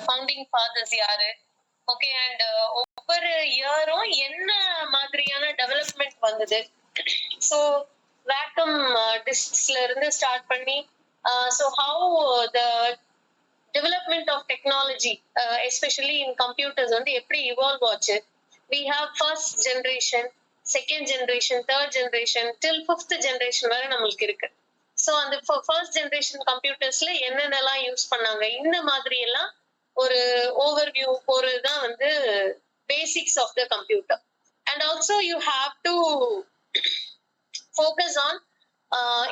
Founding fathers யாரு, okay, and ஒவ்வொரு இயரும் என்ன மாதிரியான டெவலப்மெண்ட் வந்தது. ஸோ வேக்கம் டிஸ்க்ஸ்ல இருந்து ஸ்டார்ட் பண்ணி so how the development of technology especially in computers வந்து எப்படி இவால்வ் ஆச்சு. We have first generation, second generation, third generation till fifth generation வரை நம்மளுக்கு இருக்கு. ஸோ அந்த ஃபர்ஸ்ட் ஜென்ரேஷன் கம்ப்யூட்டர்ஸ்ல என்னென்னலாம் யூஸ் பண்ணாங்க, இந்த மாதிரி எல்லாம் ஒரு ஓவர்வியூ போறதுதான் வந்து basics of the computer. And also you have to focus on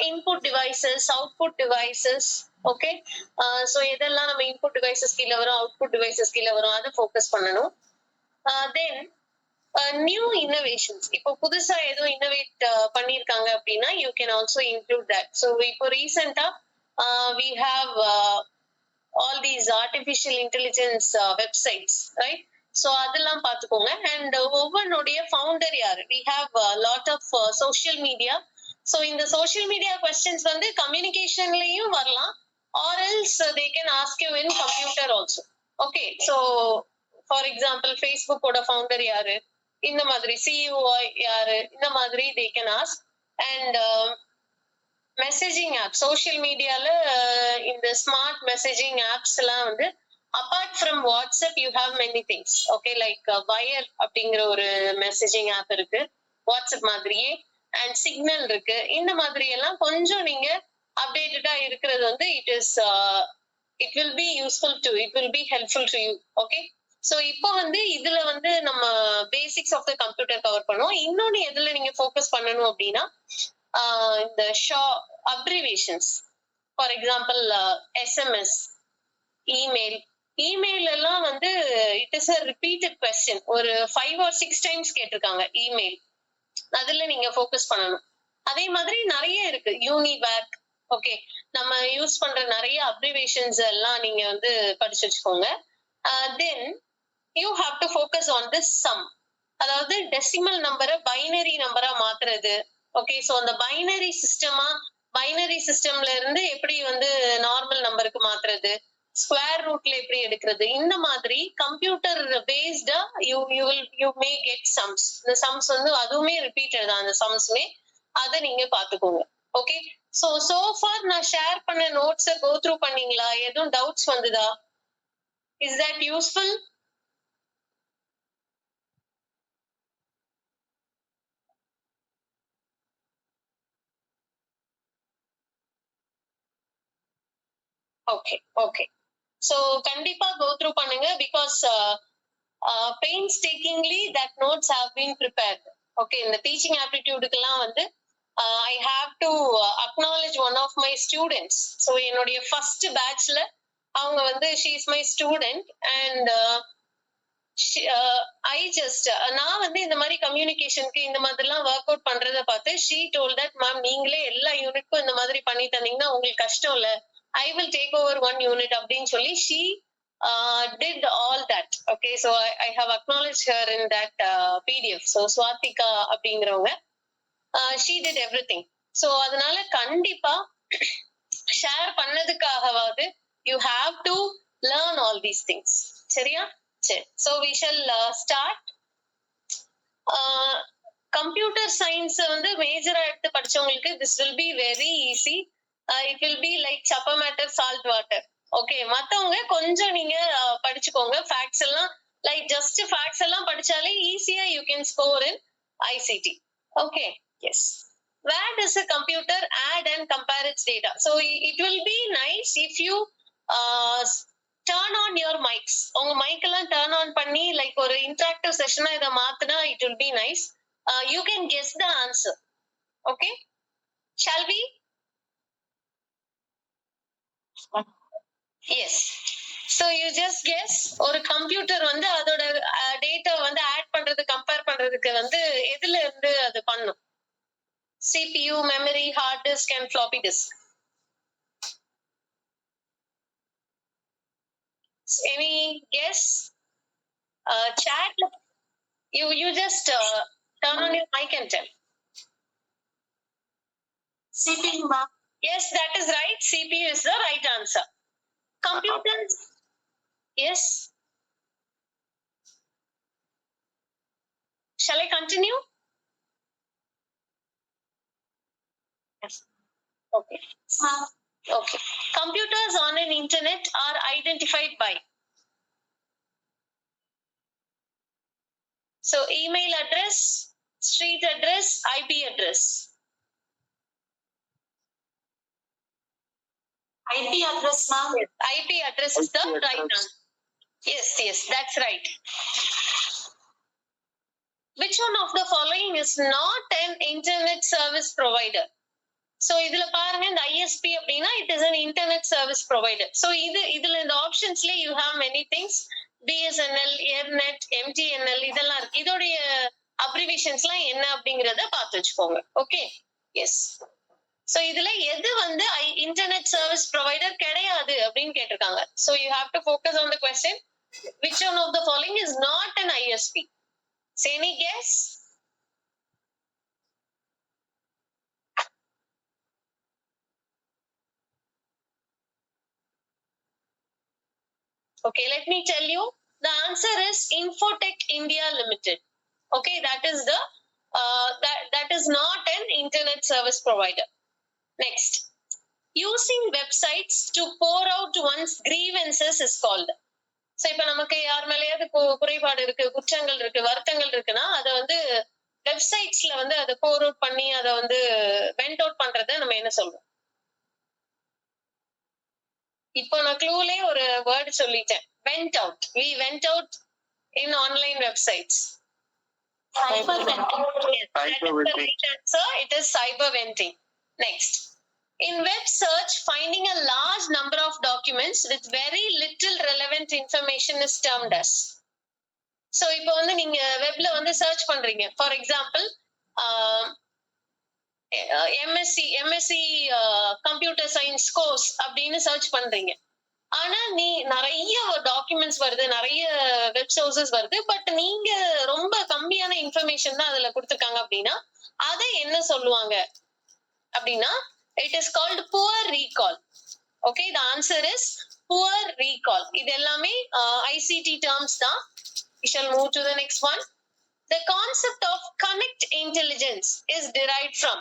input devices, output devices, okay. So இதெல்லாம் நம்ம input devices கீழ வரும், output devices கீழ வரும், அதை focus பண்ணணும். Then new innovations, இப்போ புதுசா ஏதோ innovate பண்ணிருக்காங்க அப்படின்னா you can also include that. So இப்போ ரீசெண்டா we have all these artificial intelligence websites, right? So அதெல்லாம் பார்த்துக்கோங்க. அண்ட் ஒவ்வொன்னுடைய ஃபவுண்டர் யாரு. we have a lot of social media. So இந்த social media questions வந்து கம்யூனிகேஷன்லயும் வரலாம், or else they can ask you in computer also. Okay, so for example Facebook ஓட founder யாரு, இந்த மாதிரி CEO யாரு, இந்த மாதிரி they can ask. And messaging app, social மீடியால இந்த ஸ்மார்ட் மெசேஜிங் ஆப்ஸ் எல்லாம் வந்து apart from WhatsApp you have many things, okay. Like Wire அப்படிங்கிற ஒரு மெசேஜிங் ஆப் இருக்கு வாட்ஸ்அப் மாதிரியே, அண்ட் சிக்னல் இருக்கு. இந்த மாதிரி எல்லாம் கொஞ்சம் நீங்க அப்டேட்டடா இருக்கிறது வந்து it will be useful to, it will be helpful to you, okay. So இப்போ வந்து இதுல வந்து நம்ம basics of the computer cover பண்ணுவோம். இன்னொன்னு எதுல நீங்க ஃபோக்கஸ் பண்ணணும் அப்படின்னா இந்த abbreviations. For example SMS, email. Email எல்லாம் வந்து it is a repeated question, ஒரு 5 or 6 times கேட்டிருக்காங்க இமெயில், அதுல நீங்க ஃபோக்கஸ் பண்ணணும். அதே மாதிரி நிறைய இருக்கு, யூனிவேக், ஓகே. நம்ம யூஸ் பண்ற நிறைய அப்ரிவேஷன்ஸ் எல்லாம் நீங்க வந்து படிச்சு வச்சுக்கோங்க. Then you have to focus on this sum, அதாவது டெசிமல் நம்பரை பைனரி நம்பரா மாத்துறது, ஓகே. ஸோ அந்த பைனரி சிஸ்டம்ல இருந்து எப்படி வந்து நார்மல் நம்பருக்கு மாத்துறது, ஸ்கொயர் ரூட்ல எப்படி எடுக்கிறது, இந்த மாதிரி கம்ப்யூட்டர் பேஸ்டா யூ மே கெட் சம்ஸ். இந்த சம்ஸ் வந்து அதுவுமே ரிப்பீட்டட் தான், அந்த சம்ஸ்மே, அதை நீங்க பாத்துக்கோங்க, ஓகே. சோ ஃபார் நான் ஷேர் பண்ண நோட்ஸை கோ த்ரூ பண்ணீங்களா, எதுவும் டவுட்ஸ் வந்ததா, is that useful? Okay, okay. So கண்டிப்பா கோ த்ரூ பண்ணுங்க, because painstakingly that notes have been prepared. Okay, இந்த டீச்சிங் ஆப்டிடியூடுக்கெல்லாம் வந்து I have to acknowledge one of my students. So என்னுடைய ஃபர்ஸ்ட் பேட்ச்ல அவங்க வந்து she is my student, and I just நான் வந்து இந்த மாதிரி கம்யூனிகேஷனுக்கு இந்த மாதிரிலாம் ஒர்க் அவுட் பண்றதை பார்த்து she told that மேம் நீங்களே எல்லா யூனிட்க்கும் இந்த மாதிரி பண்ணி தந்தீங்கன்னா உங்களுக்கு கஷ்டம் இல்ல, I will take over one unit அப்படின்னு சொல்லி she did all that. Okay, so I have acknowledged her in that PDF. So Swatika அப்படிங்கிறவங்க she did everything. So அதனால கண்டிப்பா share பண்ணதுக்காகவாது you have to learn all these things. சரியா? சரி. So we shall start. Computer science வந்து மேஜரா எடுத்து படிச்சவங்களுக்கு this will be very easy. It will be like chappa matter salt water. Okay, மத்தவங்க கொஞ்சம் நீங்க படிச்சுக்கோங்க. ஃபேக்ட்ஸ் எல்லாம் லைக் ஜஸ்ட் ஃபேக்ட்ஸ் எல்லாம் படிச்சாலே ஈஸியா you can score in ICT. Okay, yes. Where does a computer add and compare its data? So it will be nice if you turn on your mics. உங்க mic எல்லாம் turn on பண்ணி like ஒரு interactive செஷனா இதை மாத்தினா it will be nice. You can guess the answer. Okay, shall we? Yes. So you just guess. ஒரு computer வந்து அதோட data வந்து ஆட் பண்றது கம்பேர் பண்றதுக்கு வந்து எதுல இருந்து அது பண்ணும்? CPU, memory, hard disk and floppy disk. Any guess? Chat. You just turn on your mic and tell. CPU, ma'am. Yes, that is right. CPU is the right answer. Computers. Yes. Shall I continue? Yes. Okay. Okay. Computers on an internet are identified by. So email address, street address, IP address. IP address, ma'am. Yes. IP address is the right answer. Yes, that's right. Which one of the following is not an internet service provider? So இதுல பாருங்க இந்த ISP அப்படின்னா it is an internet service provider. So இதுல இந்த ஆப்ஷன்ஸ்ல you have many things. BSNL, Airnet, MTNL இதெல்லாம் இருக்கு. இதோடைய அப்ரிவேஷன்ஸ்லாம் என்ன அப்படிங்கறத பார்த்து வச்சுக்கோங்க. ஓகே. எஸ். So இதுல எது வந்து இன்டர்நெட் சர்வீஸ் ப்ரொவைடர் கிடையாது அப்படின்னு கேட்டிருக்காங்க. So you have to focus on the question. Which one of the following is not an ISP? Say any guess? Okay, let me tell you. The answer is Infotech India Limited. Okay, that is the that is not an internet service provider. Next, using websites to pour out one's grievances is called. So இப்ப நமக்கு யார் மேலேயாவது குறைபாடு இருக்கு, குற்றங்கள் இருக்கு, வருத்தங்கள் இருக்குன்னா அதை வந்து வெப்சைட்ஸ்ல வந்து அதை pour out பண்ணி அதை வந்து வெண்ட் அவுட் பண்றதை நம்ம என்ன சொல்றோம்? இப்போ நான் க்ளூலே ஒரு வேர்ட் சொல்லிட்டேன். Went out. We went out in online websites. Cyber venting. Yes, that is the right answer. It is cyber venting. Next. In web search, finding a large number of documents with very little relevant information is termed as. So இப்போ வந்து நீங்க வெப்ல வந்து search பண்றீங்க. For example, MSc computer science course அப்படின்னு search பண்றீங்க. ஆனா நீ நிறைய டாக்குமெண்ட்ஸ் வருது, நிறைய வெப் சோர்சஸ் வருது, பட் நீங்க ரொம்ப கம்மியான இன்ஃபர்மேஷன் தான் அதுல கொடுத்துருக்காங்க அப்படின்னா அதை என்ன சொல்லுவாங்க அப்படின்னா it is called poor recall. Okay, the answer is poor recall. இது எல்லாமே ICT டேர்ம்ஸ் தான். We shall move to the next one. The concept of connect intelligence is derived from.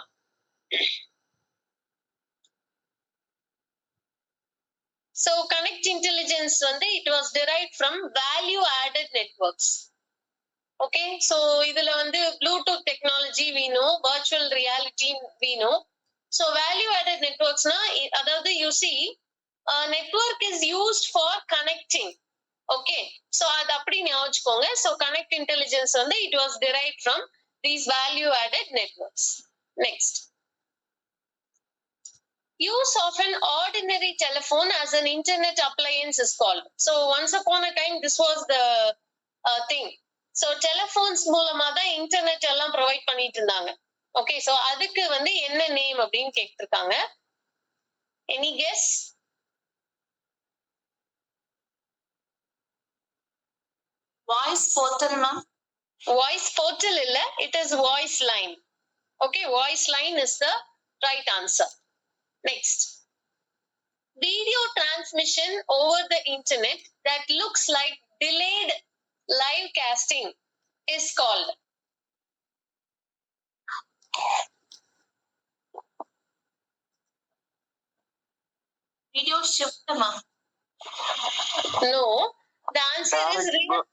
So connect intelligence வந்து it was derived from value added networks. Okay, so இதுல வந்து Bluetooth technology we know, virtual reality we know. So value added networks na அதாவது you see network is used for connecting. Okay, so அது அப்படி ஞாபகம் வச்சுக்கோங்க. So connect intelligence வந்து it was derived from these value added networks. Next, use of an ordinary telephone as an internet appliance is called. So once upon a time this was the thing. So telephones மூலமா தான் internet எல்லாம் provide பண்ணிட்டு இருந்தாங்க. Okay, so அதுக்கு வந்து என்ன name அப்படின்னு கேட்டிருக்காங்க. Any guess? Voice portal ma'am. Voice portal இல்ல, it is voice line. Okay, voice line is the right answer. Next, video transmission over the internet that looks like delayed live casting is called. Video shift, ma'am. No, the answer is real.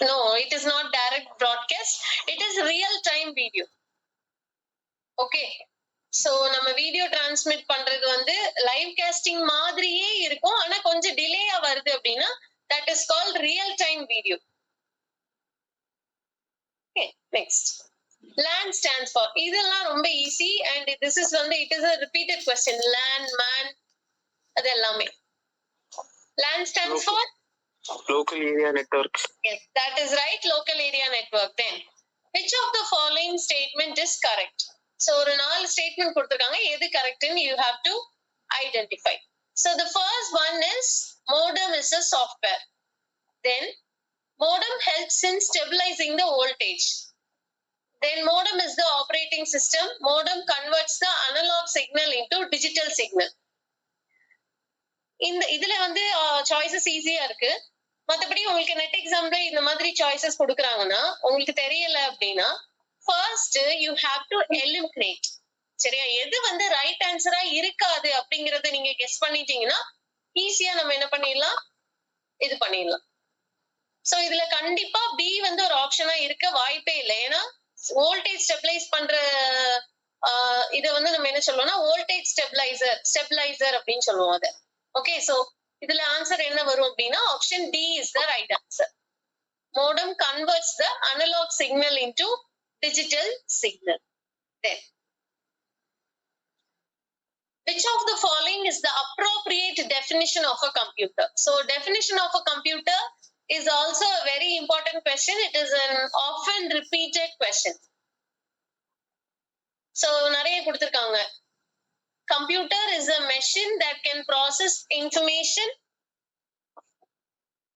No, it is not direct broadcast. It is real time video. Okay, so நம்ம video transmit பண்றது வந்து live costing மாதிரியே இருக்கும், ஆனா கொஞ்சம் டிலேயா வருது அப்படின்னா that is called real time video. Okay, next, LAN stands for. இதெல்லாம் ரொம்ப ஈஸி and this is வந்து it is a repeated question. LAN, MAN அது எல்லாமே. LAN stands for local area network. Yes, that is right, local area network. Then which of the following statement is correct? So ஒரு 4 statement கொடுத்திருக்காங்க, எது கரெக்ட்னு you have to identify. So the first one is modem is a software. Then modem helps in stabilizing the voltage. Then modem is the operating system. Modem converts the analog signal into digital signal. இதுல வந்து choices ஈஸியா இருக்கு. மத்தபடி உங்களுக்கு net எக்ஸாம்ல இந்த மாதிரி choices கொடுக்குறாங்கன்னா உங்களுக்கு தெரியல அப்படின்னா first you have to eliminate. சரியா? எது வந்து ரைட் ஆன்சரா இருக்காது அப்படிங்கறத நீங்க கெஸ் பண்ணிட்டீங்கன்னா ஈஸியா நம்ம என்ன பண்ணிடலாம், இது பண்ணிடலாம். சோ இதுல கண்டிப்பா பி வந்து ஒரு ஆப்ஷனா இருக்க வாய்ப்பே இல்லை. ஏன்னா வோல்டேஜ் ஸ்டெபிலைஸ் பண்ற இதை வந்து நம்ம என்ன சொல்லுவோம்னா வோல்டேஜ் ஸ்டெபிலைசர் அப்படின்னு சொல்லுவோம் அதை. ஓகே, சோ இதுல ஆன்சர் என்ன வரும் அப்படின்னா option D is the right answer. modem converts the analog signal into digital signal. Then which of the following is the appropriate definition of a computer? So definition of a computer is also a very important question. It is an often repeated question. So நிறைய கொடுத்திருக்காங்க. Computer is a machine that can process information.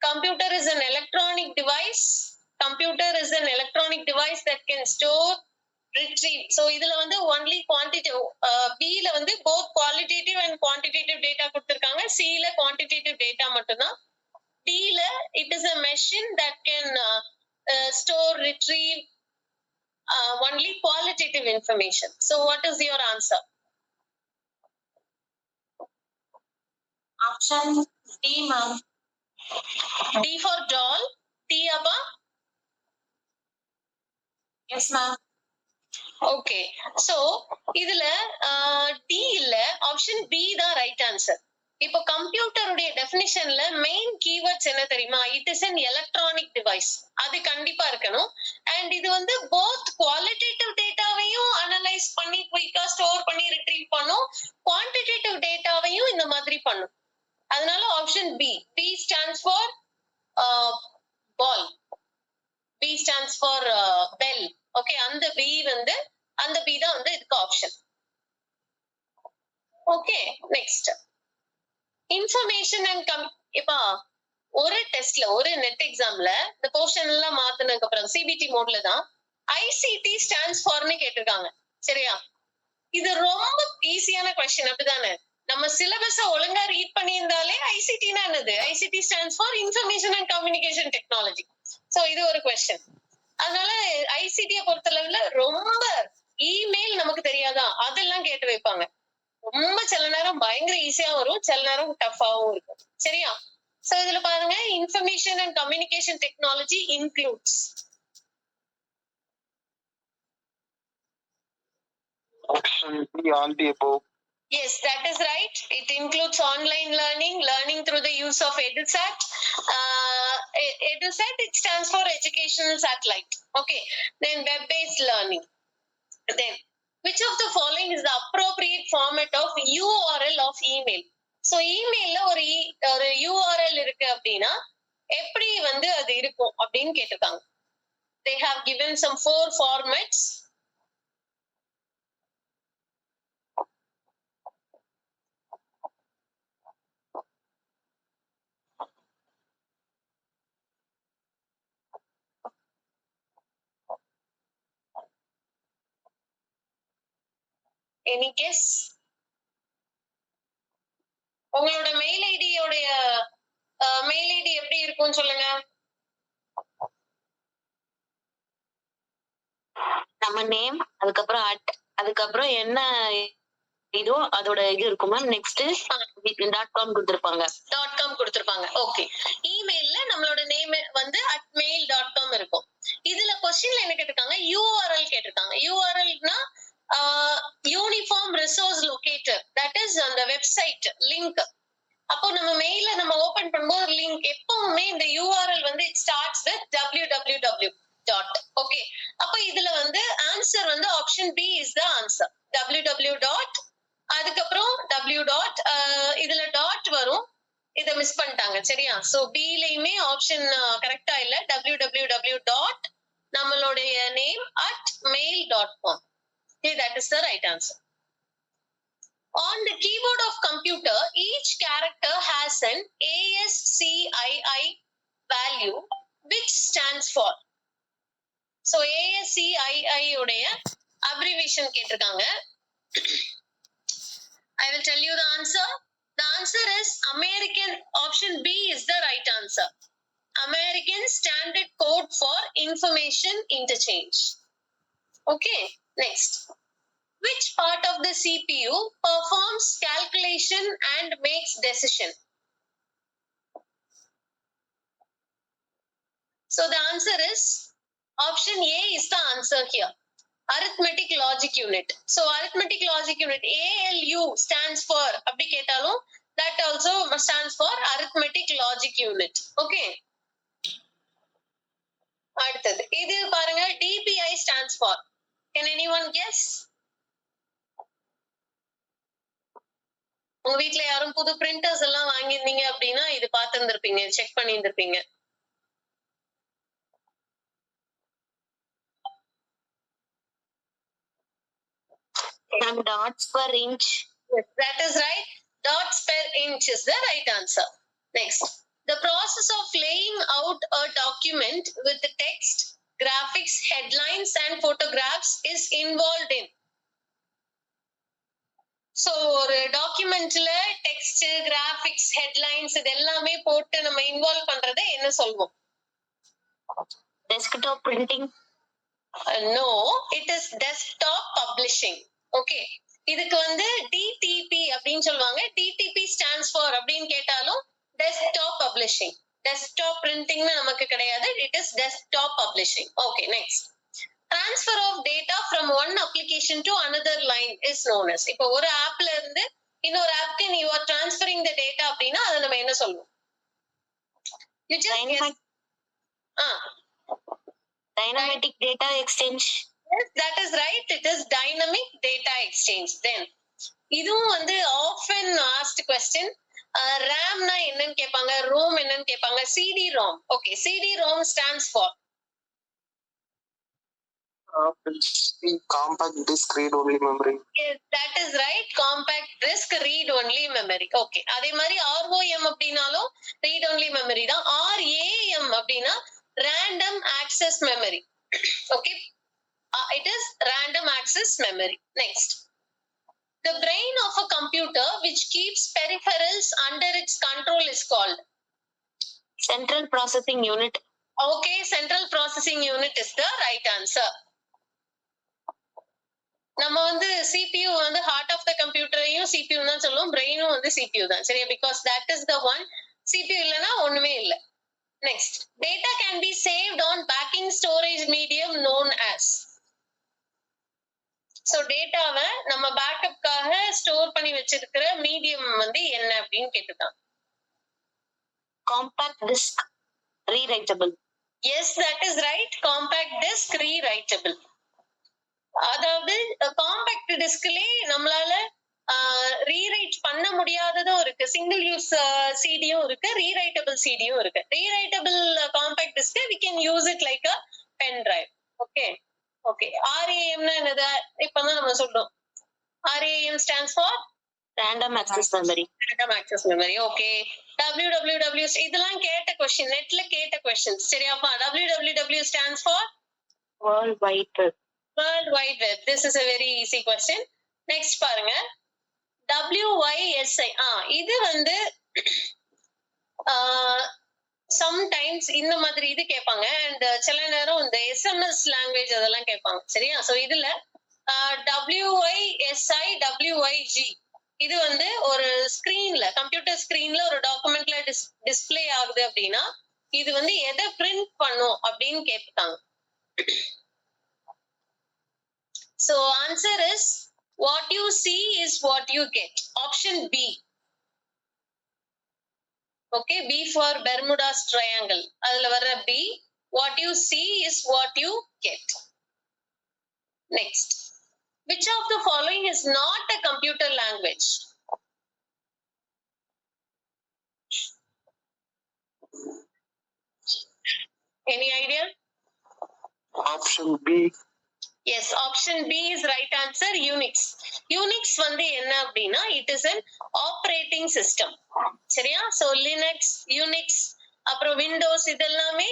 Computer is an electronic device. Computer is an electronic device that can store, retrieve. So இதுல வந்து only quantitative, B ல வந்து both qualitative and quantitative data கொடுத்திருக்காங்க. C ல quantitative data மட்டும்தான். D ல it is a machine that can store, retrieve only qualitative information. So what is your answer? Option D, ma'am. D for doll. T அப்பா? Yes, ma'am. Okay, so இதுல D இல்ல, option B தான் right answer. இப்போ கம்ப்யூட்டருடைய டெஃபினிஷன்ல main keywords என்ன தெரியுமா? It is an electronic device. அது கண்டிப்பா இருக்கணும். அண்ட் இது வந்து போத் குவாலிட்டேட்டிவ் டேட்டாவையும் அனலைஸ் பண்ணி குயிக்கா ஸ்டோர் பண்ணி ரிட்ரீவ் பண்ணும், குவான்டிடேட்டிவ் டேட்டாவையும் இந்த மாதிரி பண்ணும். அதனால option B. B stands for ball. B stands for bell. Okay, அந்த பி தான் வந்து இதுக்கு ஆப்ஷன். ஓகே, நெக்ஸ்ட் இன்ஃபர்மேஷன் அண்ட் இப்ப ஒரு டெஸ்ட்ல ஒரு நெட் எக்ஸாம்ல இந்த போர்ஷன் எல்லாம் மாத்தினதுக்கு அப்புறம் சிபிடி மோட்ல தான் ஐசிடி ஸ்டாண்ட்ஸ் ஃபார்னு கேட்டிருக்காங்க. சரியா? இது ரொம்ப ஈஸியான கொஸ்டின், அப்படிதானே? நம்ம சிலபஸ ஒழுங்கா ரீட் பண்ணியிருந்தாலே ஐசிடினா என்னது? ICT stands for information and communication technology. So இது ஒரு கொஸ்டின். அதனால ஐசிடியை பொறுத்தளவுல ரொம்ப இமெயில் நமக்கு தெரியாதா அதெல்லாம் கேட்டு வைப்பாங்க. ரொம்ப சில நேரம் பயங்கர ஈஸியா வரும், சில நேரம் டஃபாவும் இருக்கும். சரியா? சோ இதுல பாருங்க, information and communication technology includes. Option B, all the above. Yes, that is right. It includes online learning, learning through the use of EduSat. EduSat, it stands for educational satellite. Okay, then web-based learning. Then which of the following is the appropriate format of URL of email? So emailல ஒரு URL இருக்கு அப்படின்னா எப்படி வந்து அது இருக்கும் அப்படின்னு கேட்டிருக்காங்க. They have given some 4 formats. Any guess? உங்களோட மெயில் ஐடியோடைய மெயில் ஐடி எப்படி இருக்கும்னு சொல்லுங்க. நம்ம நேம், அதுக்கப்புறம் அதுக்கப்புறம் என்ன இதோ அதோட இது இருக்குமா, நெக்ஸ்ட் .com கொடுத்திருப்பாங்க. .com கொடுத்திருப்பாங்க. ஓகே, இமெயில்ல நம்மளோட நேம் வந்து @mail.com இருக்கும். இதுல क्वेश्चनல என்ன கேட்டிருக்காங்க? URL கேட்டிருக்காங்க. URLனா uniform resource locator, that is அந்த வெப்சைட் லிங்க். அப்போ நம்ம மெயில நம்ம ஓபன் பண்ணும்போது லிங்க் எப்பவுமே இந்த URL வந்து it starts with www. Okay, அப்ப இதுல வந்து ஆன்சர் வந்து option B is the answer. www. அதுக்கப்புறம் w. இதுல டாட் வரும், இத மிஸ் பண்ணிட்டாங்க. சரியா? சோ பி லயுமே ஆப்ஷன் கரெக்டா இல்ல. www. நம்மளுடைய name @mail.com. Okay, that is the right answer. On the keyboard of computer, each character has an ASCII value which stands for. So ASCII உடைய abbreviation கேட்டிருக்காங்க. I will tell you the answer. The answer is American. Option B is the right answer. American Standard Code for Information Interchange. Okay, next. Which part of the CPU performs calculation and makes decision? So the answer is option A is the answer here. Arithmetic Logic Unit. So arithmetic logic unit ALU stands for அப்படி கேட்டாலும் that also stands for arithmetic logic unit. Okay. அடுத்தது இது பாருங்க DPI stands for. Can anyone guess? உங்க வீட்ல யாரும் புது printers எல்லாம் வாங்கியிருந்தீங்க அப்படின்னா இது பார்த்திருந்திருப்பீங்க, check பண்ணியிருந்திருப்பீங்க. Dots per inch. Yes, that is right. Dots per inch is the right answer. Next, the process of laying out a document with the text, graphics, headlines, and photographs is involved in. So, ஒரு டாக்குமெண்ட்ல text, graphics, headlines இது எல்லாமே போட்டு நம்ம involve பண்றதை என்ன சொல்வோம்? Desktop printing. No, it is desktop publishing. Okay. இதுக்கு வந்து DTP அப்படின்னு சொல்லுவாங்க. DTP stands for அப்படின்னு கேட்டாலும் desktop publishing. Desktop printing நமக்கு கிடையாது. It is desktop publishing. Okay, next. Transfer of data from one application to another line is known as. இப்போ ஒரு ஆப்ல இருந்து இன்னொரு ஆப்க்கு you are transferring the data அப்படின்னா அதை நம்ம என்ன சொல்லுவோம்? You just guess. Dynamic data exchange. Yes, that is right. It is dynamic data exchange. Then இதுவும் வந்து often asked question. RAM na என்னன்னு கேட்பாங்க, ROM என்னன்னு கேட்பாங்க, CD-ROM. Okay, CD-ROM stands for. Compact disk read only memory. Yes, that is right. Compact disk read only memory. Okay. அதே மாதிரி ROM அப்படினாலும் read only memory தான். RAM அப்படினா random access memory. Okay. It is random access memory. Next. The brain of a computer which keeps peripherals under its control is called Central processing unit. Okay, central processing unit is the right answer. நம்ம வந்து CPU வந்து heart of the computerையும் CPU தான் சொல்லுவோம், brainும் வந்து CPU தான். சரியா? Because that is the one. CPU இல்லனா ஒண்ணுமே இல்ல. Next, data can be saved on backing storage medium known as. So டேட்டாவை நம்ம பேக்கப்காக ஸ்டோர் பண்ணி வச்சிருக்கிற மீடியம் வந்து என்ன அப்படின்னு கேட்டுதான். Compact disk rewritable. Yes, that is right. Compact disk rewritable. அதாவது காம்பாக்ட் டிஸ்க்லே நம்மளால ரீரைட் பண்ண முடியாததும் இருக்கு, சிங்கிள் யூஸ் சிடியும் இருக்கு, ரீரைட்டபிள் சிடியும் இருக்கு. Rewritable compact disk we can use it like a pen drive. Okay. Okay. RAM னா என்னது? இப்பதான் நம்ம சொல்றோம். RAM stands for Random access memory. Random access memory. Okay. www இதெல்லாம் கேட்ட क्वेश्चन, நெட்ல கேட்ட questions. சரியாப்பா? www stands for World Wide Web. World Wide Web. This is a very easy question. Next பாருங்க. WYSI. இது வந்து sometimes இந்த மாதிரி இது கேட்பாங்க, and சில நேரம் இந்த SMS லாங்குவேஜ் அதெல்லாம் கேட்பாங்க. சரியா? சோ இதுல WYSI, WYG இது வந்து ஒரு ஸ்கிரீன்ல, கம்ப்யூட்டர் ஸ்கிரீன்ல ஒரு டாக்குமெண்ட்ல டிஸ்ப்ளே ஆகுது அப்படின்னா இது வந்து எதை பிரிண்ட் பண்ணும் அப்படின்னு கேட்பாங்க. So answer is what you see is what you get. Option B. Okay, B for Bermuda's triangle. அதுல வர்ற B. What you see is what you get. Next. Which of the following is not a computer language? Any idea? Option B. Yes, option B is right answer. Unix. Unix வந்து என்ன அப்படின்னா it is an operating system. சரியா? So Linux, Unix, அப்புறம் Windows இதெல்லாமே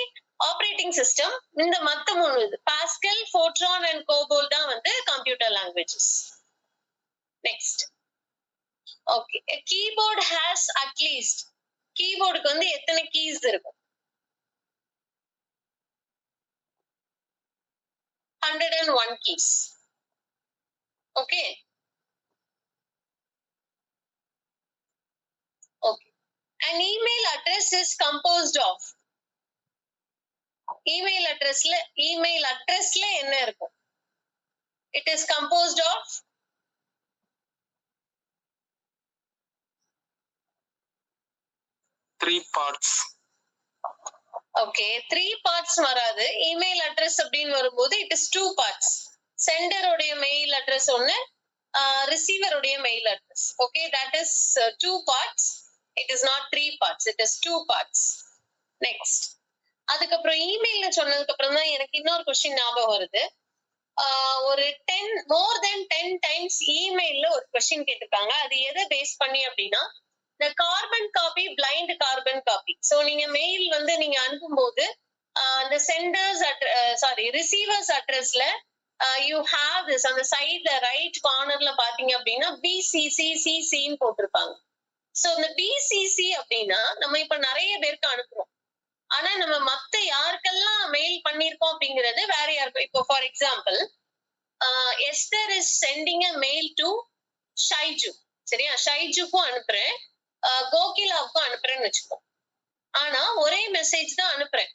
operating system. இந்த மத்த மூணு Pascal, Fortran and COBOL தான் வந்து computer languages. Next. Okay, keyboard has at least, கீபோர்டுக்கு வந்து எத்தனை கீஸ் இருக்கும்? 101 keys. Okay. Okay. An email address is composed of, email addressல என்ன இருக்கும்? It is composed of three parts. Okay, 3 parts வராது. email address அப்படின்னு வரும்போது it is 2 parts. sender உடைய mail address ஒண்ணு, receiver உடைய mail address. Okay, that is 2 parts. It is not 3 parts. It is 2 parts. Next. அதுக்கப்புறம் இமெயில்னு சொன்னதுக்கு அப்புறம் தான் எனக்கு இன்னொரு கொஸ்டின் ஞாபகம் வருது. ஒரு 10 டைம்ஸ் இமெயில்ல ஒரு கொஸ்டின் கேட்டிருக்காங்க. அது எதை பேஸ் பண்ணி அப்படின்னா, இந்த carbon copy, blind carbon copy. So நீங்க மெயில் வந்து நீங்க அனுப்பும்போது அந்த சென்டர்ஸ் ரிசீவர்ஸ் அட்ரஸ்ல யூ ஹேவ் திஸ், அந்த சைட்ல ரைட் கார்னர்ல பாத்தீங்க அப்படின்னா பிசிசிசிசின்னு போட்டிருப்பாங்க. ஸோ இந்த பிசிசி அப்படின்னா நம்ம இப்ப நிறைய பேருக்கு அனுப்புறோம். ஆனா நம்ம மத்த யாருக்கெல்லாம் மெயில் பண்ணிருக்கோம் அப்படிங்கிறது வேற யாருக்கும். இப்போ for example, Esther is sending a mail to Shaiju. சரியா, ஷைஜுக்கும் அனுப்புறேன், கோகிலாவுக்கும் அனுப்புறேன்னு வச்சுக்கோ. ஆனா ஒரே மெசேஜ் தான் அனுப்புறேன்.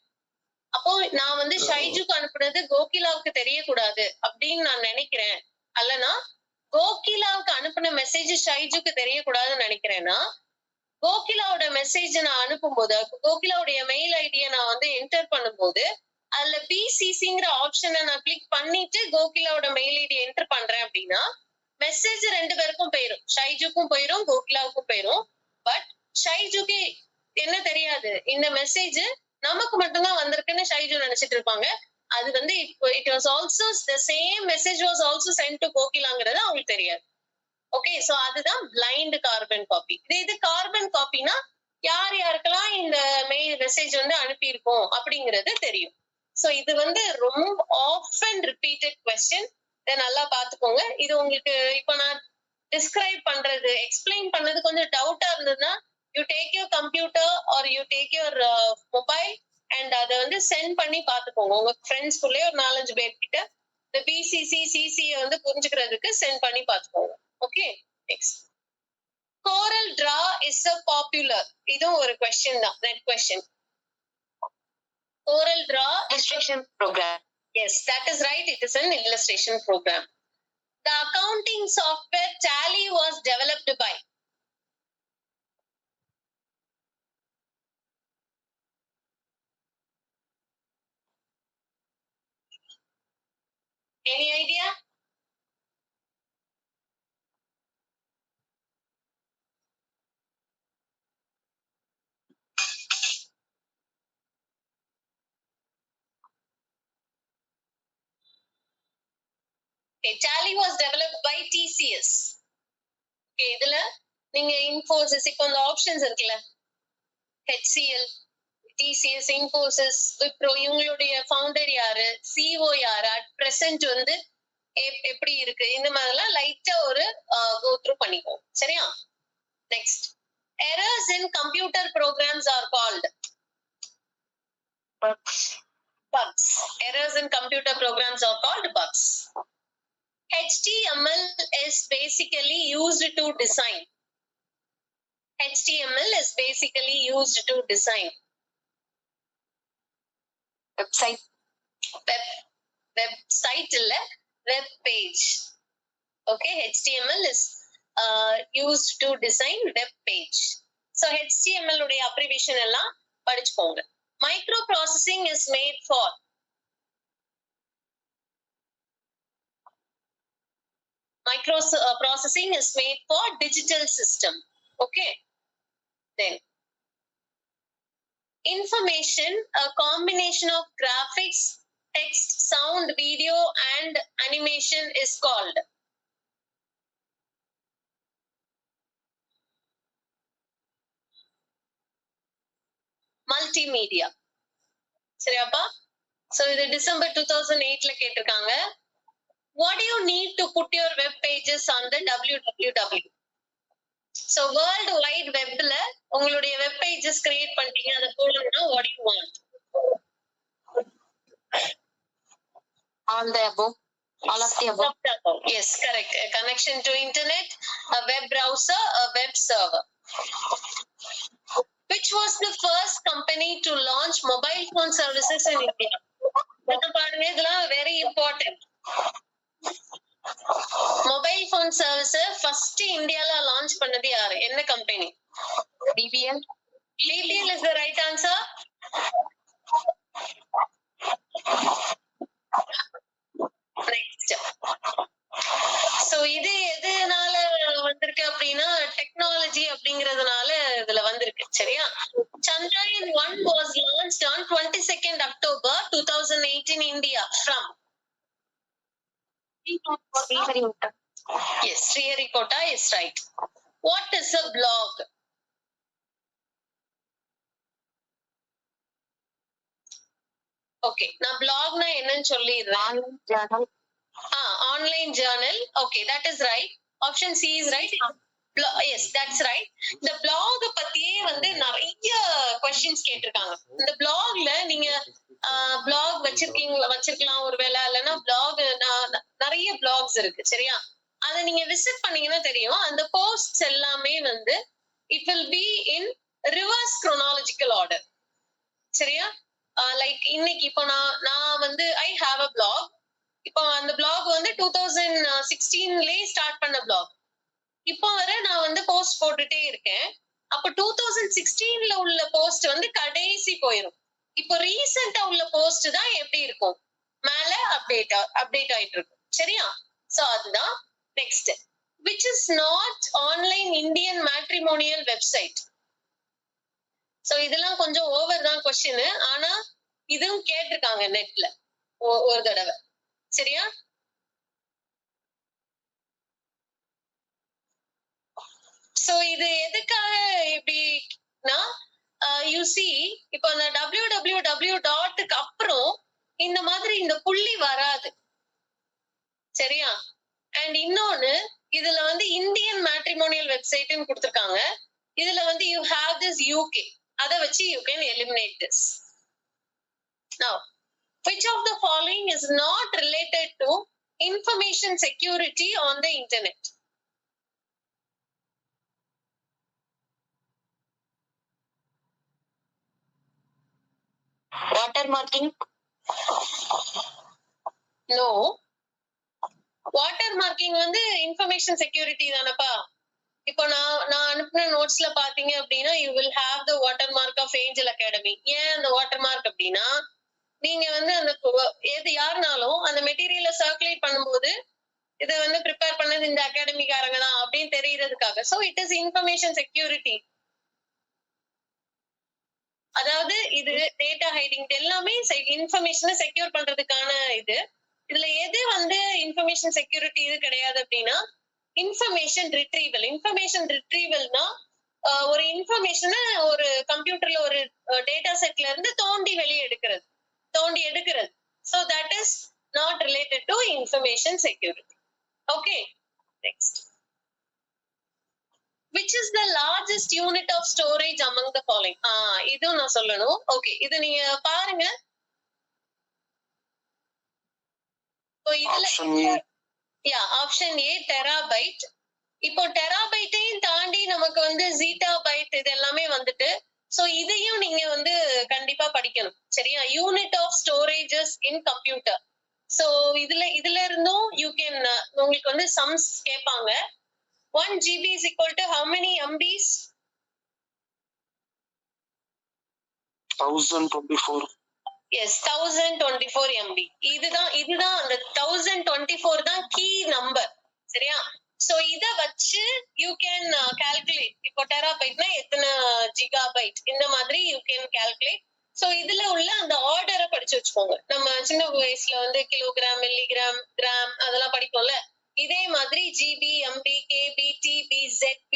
அப்போ நான் வந்து ஷைஜுக்கு அனுப்புறது கோகிலாவுக்கு தெரியக்கூடாது அப்படின்னு நான் நினைக்கிறேன். அல்லனா கோகிலாவுக்கு அனுப்புன மெசேஜ் ஷைஜுக்கு தெரியக்கூடாதுன்னு நினைக்கிறேன்னா, கோகிலாவோட மெசேஜ் நான் அனுப்பும் போது, கோகிலாவுடைய மெயில் ஐடியை நான் வந்து என்டர் பண்ணும்போது, அதுல பிசிசிங்கிற ஆப்ஷனை நான் கிளிக் பண்ணிட்டு கோகிலாவோட மெயில் ஐடியை என்டர் பண்றேன் அப்படின்னா, மெசேஜ் 2 பேருக்கும் போயிடும். ஷைஜுக்கும் போயிடும், கோகிலாவுக்கும் போயிடும். பட் ஷைஜுக்கு என்ன தெரியாது, இந்த மெசேஜ் நமக்கு மட்டும்தான் வந்திருக்குன்னு ஷைஜு நினைச்சிட்டு இருப்பாங்க. அது வந்து it was also the same message was also sent to கோகிலாங்கிறது அவங்களுக்கு தெரியாது. ஓகே, சோ அதுதான் பிளைண்ட் கார்பன் காப்பி. இது கார்பன் காப்பினா யார் யாருக்கெல்லாம் இந்த மெயில் மெசேஜ் வந்து அனுப்பியிருக்கோம் அப்படிங்கிறது தெரியும். சோ இது வந்து ரொம்ப ஆஃபன் ரிப்பீட்டட் கொஸ்டின். இதை நல்லா பாத்துக்கோங்க. இது உங்களுக்கு இப்ப நான் டிஸ்கிரைப் பண்றது, எக்ஸ்பிளைன் பண்ணது கொஞ்சம் டவுட்டா இருந்ததுன்னா, you take your computer are you take your mobile and அதை வந்து சென்ட் பண்ணி பாத்துக்கோங்க. உங்க ஃப்ரெண்ட்ஸ்குள்ளே ஒரு 4-5 பேர்கிட்ட இந்த பிசிசி சிசியை வந்து புரிஞ்சுக்கிறதுக்கு சென்ட் பண்ணி பாத்துக்கோங்க. Okay, next. Corel draw is a popular, இதுவும் ஒரு கொஸ்டின் தான், net question. Corel draw illustration program. Yes, that is right. It is an illustration program. The accounting software Tally was developed by. Any idea? Okay, Tally was developed by TCS. Okay, இதுல நீங்க Infosys, இப்போ இந்த options இருக்குல்ல, HCL, TCS, Infosys, Wipro, இவங்களுடைய founder யாரு, CO யாரு, at present வந்து எப்படி இருக்கு, இந்த மாதிரிலாம் லைட்டா ஒரு கோ த்ரூ பண்ணிக்கோ. சரியா, next. Errors in computer programs are called Bugs. bugs. Errors in computer programs are called bugs. HTML is basically used to design. HTML is basically used to design. Website. Website illa web page. Okay, HTML is used to design web page. So HTML உடைய abbreviation எல்லாம் படிச்சுக்கோங்க. Microprocessing is made for. Microprocessing is made for digital system. Okay, then information, a combination of graphics, text, sound, video and animation is called. Multimedia. சரியாப்பா? So இது December 2008ல கேட்டிருக்காங்க. What do you need to put your web pages on the www? So world wide வெப்ல உங்களுடைய web pages create பண்ணிட்டீங்க, அதை போடணும்னா what you want? All the above. All of the above. Yes, correct. A connection to internet, a web browser, a web server. Which was the first company to launch mobile phone services in India? பாருங்க, இதெல்லாம் very important. Mobile phone service first இந்தியால launch பண்ணது யாரு? என்ன company? BBL. BBL is the right answer. Next. So இது எதனால வந்திருக்கு அப்படின்னா டெக்னாலஜி அப்படிங்கறதுனால இதுல வந்திருக்கு. சரியா? Chandrayaan 1 was launched on 22nd October 2008 in India from Sriharikota. Yes, Sriharikota is right. What is a blog? Okay, நான் blogனா என்னன்னு சொல்லிடுறேன். Journal. Online journal. Okay, that is right. Option C is right. Yes, that's right. இந்த blog பத்தியே வந்து நிறைய questions கேட்டிருக்காங்க. இந்த blogல நீங்க blog வச்சிருக்கலாம் ஒருவேளை, இல்லைன்னா blog நிறைய blogs இருக்கு. சரியா? அதை நீங்க விசிட் பண்ணீங்கன்னா தெரியும். அந்த போஸ்ட் எல்லாமே வந்து it will be in reverse chronological order. சரியா? லைக் இன்னைக்கு இப்போ நான் வந்து I have a blog. இப்போ அந்த blog வந்து 2016லயே ஸ்டார்ட் பண்ண blog. இப்போ வரை நான் வந்து போஸ்ட் போட்டுட்டே இருக்கேன். அப்ப 2016ல உள்ள போஸ்ட் வந்து கடைசி போயிடும். இப்போ ரீசெண்டா உள்ள போஸ்ட் தான் எப்படி இருக்கும்? மேல அப்டேட் ஆயிட்டு இருக்கும். சரியா? சோ அதுதான். Next, which is not online Indian matrimonial website? So இதெல்லாம் கொஞ்சம் ஓவர் தான் கொஸ்டின். ஆனா இதுவும் கேட்டிருக்காங்க நெட்ல ஒரு தடவை. சரியா? சோ இது எதுக்காக இப்படின்னா இப்போ அந்த www.க்கு அப்புறம் இந்த மாதிரி இந்த புள்ளி வராது. சரியா? அண்ட் இன்னொன்னு, இதுல வந்து இந்தியன் மேட்ரிமோனியல் வெப்சைட்னு கொடுத்திருக்காங்க. இதுல வந்து you have this UK. அதை வச்சு you can eliminate this. Now, which of the following is not related to information security on the internet? Watermarking. No. Watermarking வந்து information security தானப்பா. இப்போ நான் அனுப்பின நோட்ஸ்ல பாத்தீங்க அப்படின்னா you will have the watermark of Angel Academy. ஏன் அந்த watermark அப்படின்னா, நீங்க வந்து அந்த யாருனாலும் அந்த மெட்டீரியலை சர்க்குலேட் பண்ணும்போது இதை வந்து ப்ரிப்பேர் பண்ணது இந்த அகாடமிக்காரங்க தான் அப்படின்னு தெரியறதுக்காக. So it is information security. அதாவது இது டேட்டா ஹைடிங் எல்லாமே இன்ஃபர்மேஷனை செக்யூர் பண்றதுக்கான இது. இதுல எது வந்து இன்ஃபர்மேஷன் செக்யூரிட்டி இது கிடையாது அப்படின்னா இன்ஃபர்மேஷன் ரிட்ரீவல். இன்ஃபர்மேஷன் ரிட்ரீவல்னா ஒரு இன்ஃபர்மேஷனை ஒரு கம்ப்யூட்டர்ல ஒரு டேட்டா செட்ல இருந்து தோண்டி எடுக்கிறது. So that is not related to information security. Okay, next. Which is the largest unit of storage among the following? இதுவும் நான் சொல்லணும். Okay, இது நீங்க பாருங்க. Option A terabyte. இப்போ டெராபைட்டையும் தாண்டி நமக்கு வந்து ஜீட்டாபைட் இது எல்லாமே வந்துட்டு. சோ இதையும் நீங்க வந்து கண்டிப்பா படிக்கணும். சரியா? Unit of storages in computer. So இதுல இருந்தும் யூ கேன் உங்களுக்கு வந்து சம்ஸ் கேட்பாங்க. 1 GB is equal to how many MBs? 1024. Yes, 1024 MB. இதுதான் அந்த 1024 தான் கீ நம்பர். சரியா? சோ இத வச்சு யூ கேன் கால்குலேட். இப்போ டெராபைட்னா எத்தனை ஜிகாபைட், இந்த மாதிரி யூ கேன் கால்குலேட். சோ இதுல உள்ள அந்த ஆர்டரை படிச்சு வச்சுக்கோங்க. நம்ம சின்ன வயசுல வந்து கிலோகிராம், மில்லிகிராம், கிராம் அதெல்லாம் படிப்போம்ல. இதே மாதிரி GB, MB, KB, TB, ZB,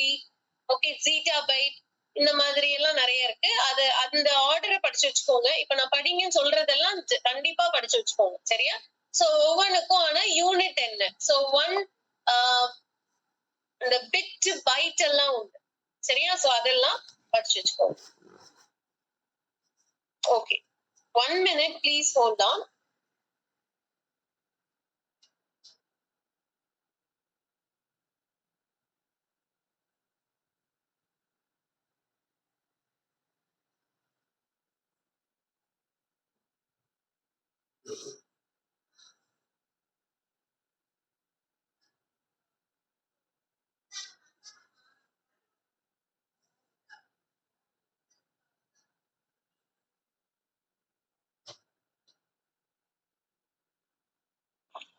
okay, zettabyte, இந்த மாதிரி எல்லாம் நிறைய இருக்கு. அந்த ஆர்டரை படிச்சு வச்சுக்கோங்க. இப்ப நான் படிங்கன்னு சொல்றதெல்லாம் கண்டிப்பா படிச்சு வச்சுக்கோங்க. சரியா? சோ ஒவ்வொன்றுக்கும் ஆனா யூனிட் என்ன? சோ 1 இந்த பிட் பைட் எல்லாம் உண்டு சரியா சோ அதெல்லாம் படிச்சு வச்சுக்கோங்க okay 1 minute please hold on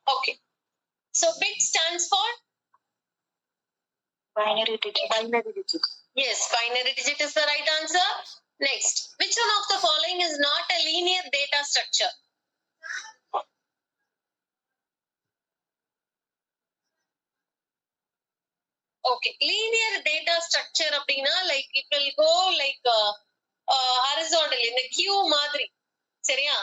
okay so bit stands for binary digit. yes binary digit is the right answer next which one of the following is not a linear data structure okay linear data structure அப்படினா like it will go like horizontal in the queue மாதிரி சரியா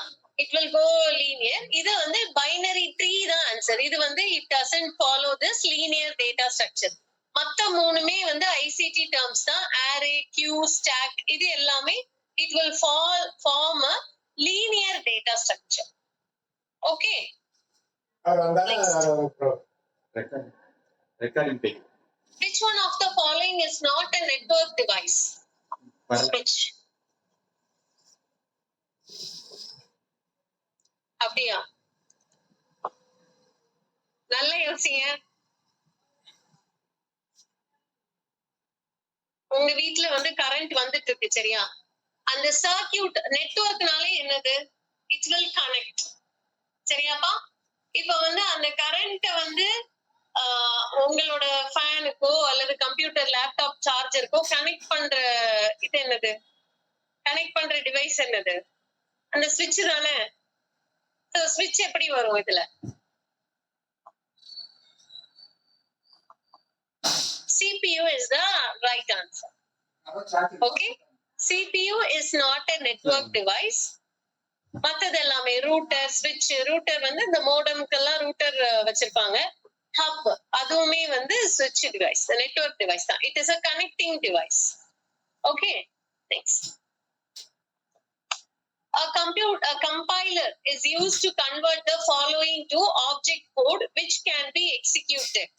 it will go linear இது வந்து binary tree தான் answer இது வந்து it doesn't follow this linear data structure மத்த மூணுமே வந்து ICT terms தான் array queue stack இது எல்லாமே it will form a linear data structure okay recurring page. which one of the following is not a network device Switch. அப்படியா நல்ல யோசிங்க உங்க வீட்ல வந்து கரண்ட் வந்துட்டு இருக்கு சரியா அந்த சர்க்யூட் நெட்வொர்க்னாலே என்னது இட் வில் கனெக்ட் சரியாப்பா இப்ப வந்து அந்த கரண்ட வந்து உங்களோட ஃபேனுக்கோ அல்லது கம்ப்யூட்டர் லேப்டாப் சார்ஜருக்கோ கனெக்ட் பண்ற இது என்னது கனெக்ட் பண்ற டிவைஸ் என்னது அந்த ஸ்விட்ச் தானே ஸ்விட்ச் எப்படி வரும் இதுல CPU is the right answer okay CPU is not a network device மத்தது எல்லாமே ரூட்டர் ஸ்விட்ச் ரூட்டர் வந்து இந்த மோடம்க்கெல்லாம் ரூட்டர் வச்சிருப்பாங்க ஹப் அதுவுமே வந்து ஸ்விட்ச் டிவைஸ் நெட்வொர்க் டிவைஸ் தான் it is a connecting device okay next a compiler is used to convert the following to object code which can be executed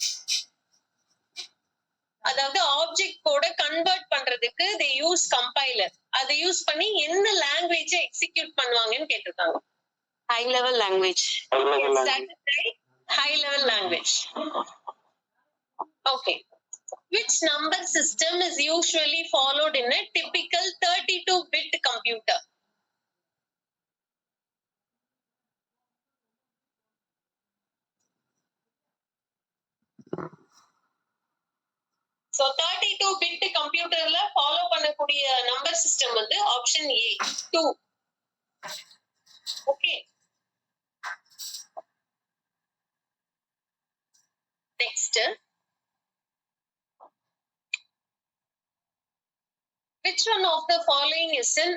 அதாவது ஆப்ஜெக்ட் கோட கன்வெர்ட் பண்றதுக்கு they use compiler அதை use பண்ணி என்ன language execute பண்ணுவாங்கன்னு கேட்டிருக்காங்க High level language. high level language okay which number system is usually followed in a typical 32-bit computer so 32-bit கம்ப்யூட்டர்ல follow பண்ணக்கூடிய நம்பர் சிஸ்டம் வந்து option A 2 okay next which one of the following is an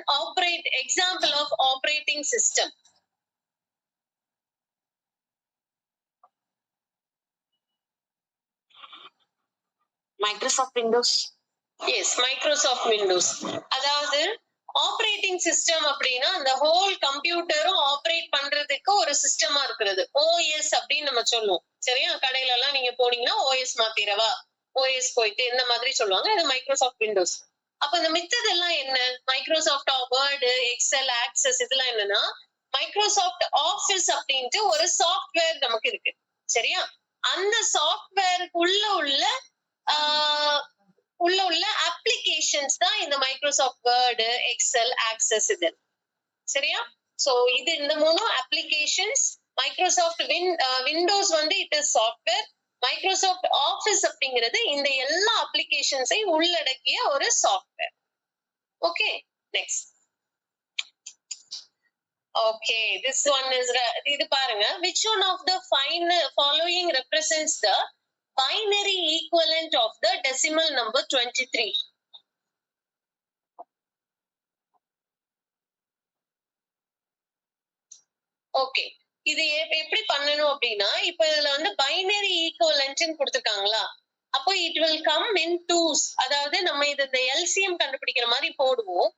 example of operating system Microsoft Windows. Yes Microsoft Windows அதாவது operating system அப்படின்னா அந்த whole கம்ப்யூட்டரும் operate பண்றதுக்கு ஒரு சிஸ்டமா இருக்கிறது OS அப்படின்னு நம்ம சொல்லுவோம் சரியா கடையில எல்லாம் நீங்க போனீங்கன்னா ஓஎஸ் மாத்திரவா ஓஎஸ் போயிட்டு இந்த மாதிரி சொல்லுவாங்க அது மைக்ரோசாஃப்ட் விண்டோஸ் அப்ப இந்த மித்ததெல்லாம் என்ன மைக்ரோசாஃப்ட் வேர்டு எக்ஸல் ஆக்சஸ் இதெல்லாம் என்னன்னா மைக்ரோசாஃப்ட் ஆஃபீஸ் அப்படின்ட்டு ஒரு சாஃப்ட்வேர் நமக்கு இருக்கு சரியா அந்த சாஃப்ட்வேருக்குள்ள உள்ள அப்ளிகேஷன்ஸ் தான் இந்த மைக்ரோசாஃப்ட் வேர்டு எக்ஸல் ஆக்சஸ் இது சரியா சோ இது இந்த மூணு அப்ளிகேஷன்ஸ் மைக்ரோசாஃப்ட் விண்டோஸ் வந்து it is software Microsoft office அப்படிங்கிறது இந்த எல்லா அப்ளிகேஷன்ஸை உள்ளடக்கிய ஒரு software okay next okay this one is இது பாருங்க which one of the following represents the binary equivalent of the decimal number 23 okay இது எப்படி பண்ணனும் அப்படினா இப்போ இதுல வந்து binary equivalent ன்னு கொடுத்திருக்காங்களா அப்போ it will come in DOS. அதாவது நம்ம இது இந்த எல்சிஎம் கண்டுபிடிக்கிற மாதிரி போடுவோம்.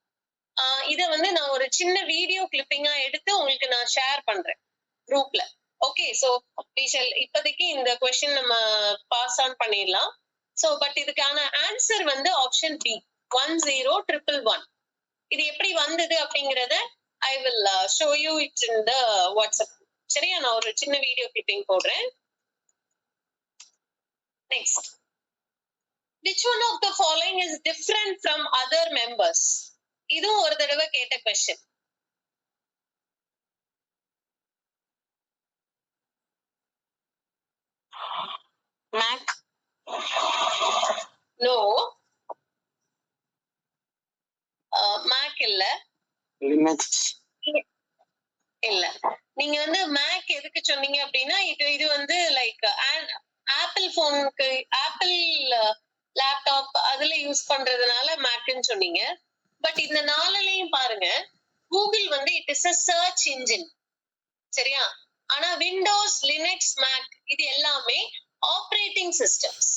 இதை வந்து நான் ஒரு சின்ன வீடியோ கிளிப்பிங்கா எடுத்து உங்களுக்கு நான் ஷேர் பண்றேன் குரூப்ல. ஓகே, சோ இப்போதைக்கு இந்த கொஸ்டின் நம்ம பாஸ் ஆன் பண்ணிடலாம். சோ பட் இதுக்கான ஆன்சர் வந்து ஆப்ஷன் பி 10111. இது எப்படி வந்தது அப்படிங்கறத I will show you it in the WhatsApp. சரியா, நான் ஒரு சின்ன வீடியோ கிளிப்பிங் போடுறேன். Next, which one of the following is different from other members? இதுவும் ஒரு தடவை கேட்ட கொஸ்டின். மேக். நோ, மேக் இல்ல. லினக்ஸ். இல்ல, நீங்க வந்து மேக் எதுக்கு சொன்னீங்க அப்படின்னா இது வந்து லைக் ஆப்பிள் போனுக்கு, ஆப்பிள் லேப்டாப் அதுல யூஸ் பண்றதுனால மேக்னு சொன்னீங்க. பட் இந்த நாலுலயும் பாருங்க, கூகுள் வந்து it is a search engine. சரியா, ஆனா விண்டோஸ், லினக்ஸ், மேக் இது எல்லாமே ஆப்ரேட்டிங் சிஸ்டம்ஸ்.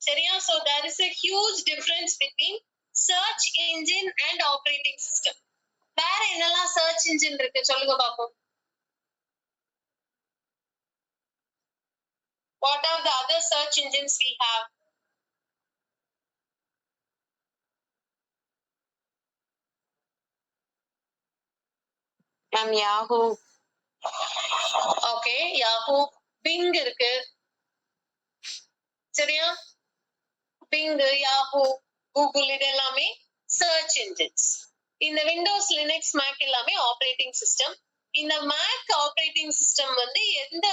சரியா, so there is a huge difference between search engine and operating system. வேற என்னெல்லாம் சர்ச் இன்ஜின் இருக்கு சொல்லுங்க பாப்போம். What are the other search engines we have? Ma'am Yahoo. Okay, Yahoo. Bing இருக்கு. சரியா, பிங், யாஹூ, கூகுள் இது எல்லாமே சர்ச் இன்ஜின்ஸ். இந்த விண்டோஸ், லினக்ஸ், மேக் எல்லாமே ஆப்ரேட்டிங் சிஸ்டம். இந்த மேக் ஆப்ரேட்டிங் சிஸ்டம் வந்து எந்த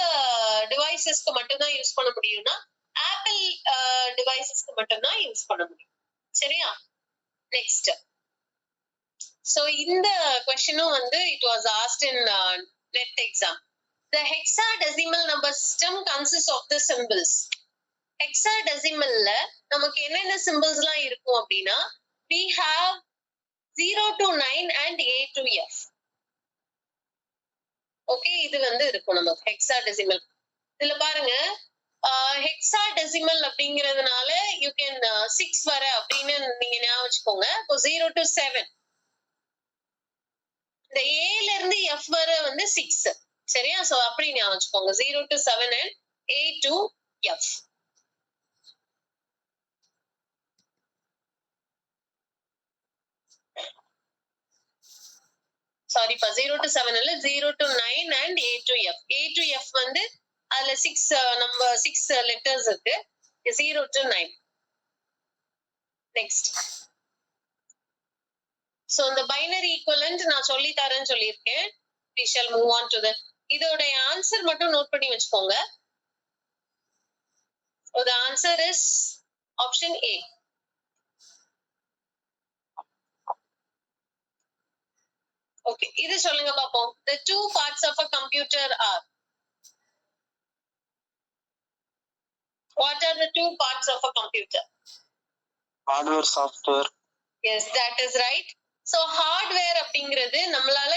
டிவைசஸ்க்கு மட்டும்தான் யூஸ் பண்ண முடியும்னா ஆப்பிள் டிவைசஸ்க்கு மட்டும்தான் யூஸ் பண்ண முடியும். சரியா, நெக்ஸ்ட். சோ இந்த கொஸ்டினும் வந்து it was asked in net exam. The hexadecimal number system consists of the symbols. ஹெக்ஸாடெசிமல்ல நமக்கு என்னென்ன சிம்பிள்ஸ் எல்லாம் இருக்கும் அப்படின்னா we have 0 to 9 and A to F. Okay, இது வந்து இருக்கும் நமக்கு ஹெக்ஸாடெசிமல். இதுல பாருங்க, ஹெக்ஸாடெசிமல் அப்படிங்கிறதுனால யூ கேன் 6 வர அப்படின்னு நீங்க ஞாபகம் வச்சுக்கோங்க. இப்போ 0 to 7, இந்த ஏல இருந்து எஃப் வர வந்து 6. சரியா, சோ அப்படி ஞாபகம் வச்சுக்கோங்க, 0 to 7 and A to F. சாரிப்பா, 0 to 7 இல்ல, 0 to 9 and A to F. A to F வந்து அதுல 6 லெட்டர்ஸ் இருக்கு, 0 to 9. நெக்ஸ்ட், சோ இந்த பைனரி ஈக்குவலன்ட் நான் சொல்லி தரேன்னு சொல்லியிருக்கேன். we shall move on to the இதோட ஆன்சர் மட்டும் நோட் பண்ணி வச்சுக்கோங்க. so the answer is option A. Okay, இது சொல்லுங்க பாப்போம். the two parts of a computer are. what are the two parts of a computer? Hardware, software. Yes, that is right. So hardware அப்படிங்கிறது நம்மளால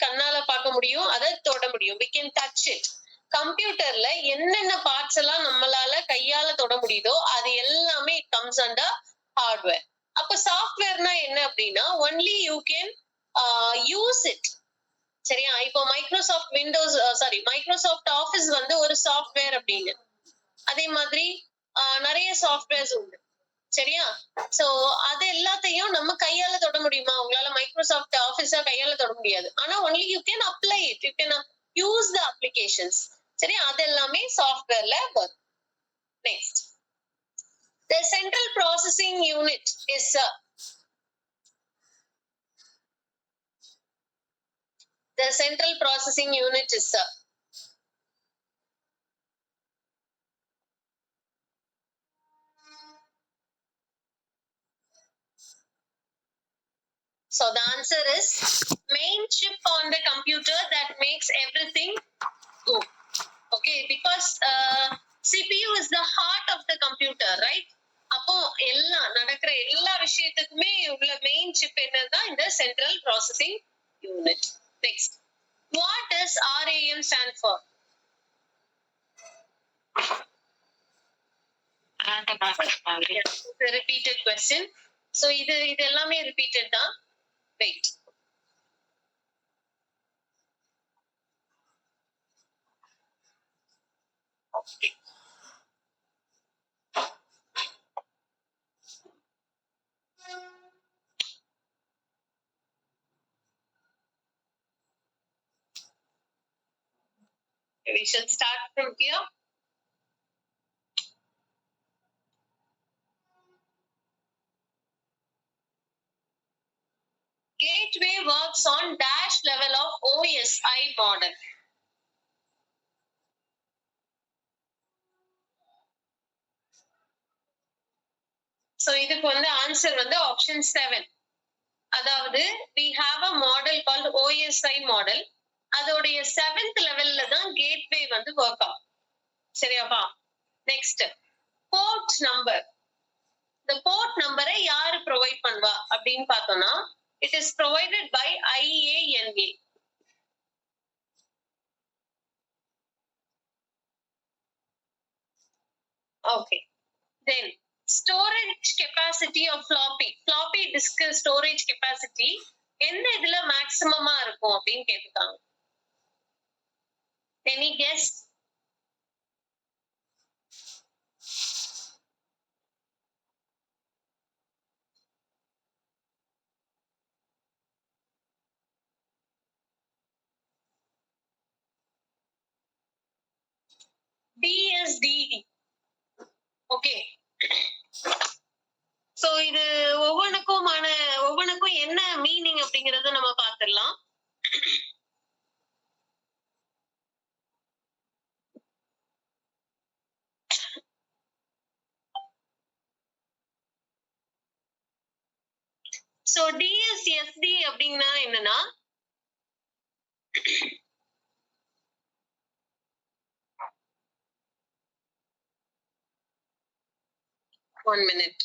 கண்ணால பார்க்க முடியும், அதை தொட முடியும். we can touch it. கம்ப்யூட்டர்ல என்னென்ன பார்ட்ஸ் எல்லாம் நம்மளால கையால தொட முடியுதோ அது எல்லாமே it comes under hardware. அப்ப சாஃப்ட்வேர்னா என்ன அப்படின்னா only you can use it. சரியா, இப்போ மைக்ரோசாஃப்ட் ஆஃபீஸ் வந்து ஒரு சாஃப்ட்வேர் அப்படின்னு. அதே மாதிரி நிறைய சாஃப்ட்வேர்ஸ் உண்டு. சரியா, சோ அது எல்லாத்தையும் நம்ம கையால தொட முடியுமா? உங்களால மைக்ரோசாஃப்ட் ஆபீஸா கையால தொட முடியாது. ஆனா only you can apply it, you can use the applications. சரியா, அது எல்லாமே சாஃப்ட்வேர்ல வரும். Next, the central processing unit is the central processing unit is so the answer is main chip on the computer that makes everything go. Okay, because CPU is the heart of the computer, right? அப்போ எல்லாம் நடக்கிற எல்லா விஷயத்துக்குமே உள்ள main chip என்னன்னா இந்த central processing unit. Next, what does RAM stand for? Repeated question. So இது எல்லாமே repeated தான். Wait. Okay. We should start from here. Gateway works on dash level of OSI model. So இதுக்கு வந்து answer வந்து option 7. அதாவது we have a model called OSI model. அதோடைய 7th லெவல்ல தான் கேட்வே வந்து ஒர்க் ஆகும். சரியாப்பா? Next port number. இந்த போர்ட் நம்பரை யாரு ப்ரொவைட் பண்ணுவா அப்படின்னு பார்த்தோம்னா it is provided by IANA. Okay. Then storage capacity of floppy disk storage capacity எந்த இதுல மேக்ஸிமமா இருக்கும் அப்படின்னு கேட்டுட்டாங்க. Any guess? DSDD. Okay. So இது ஒவ்வொன்றுக்கும் என்ன மீனிங் அப்படிங்கறத நம்ம பார்த்திடலாம். சோ DSSD அப்படின்னா என்னன்னா one minute.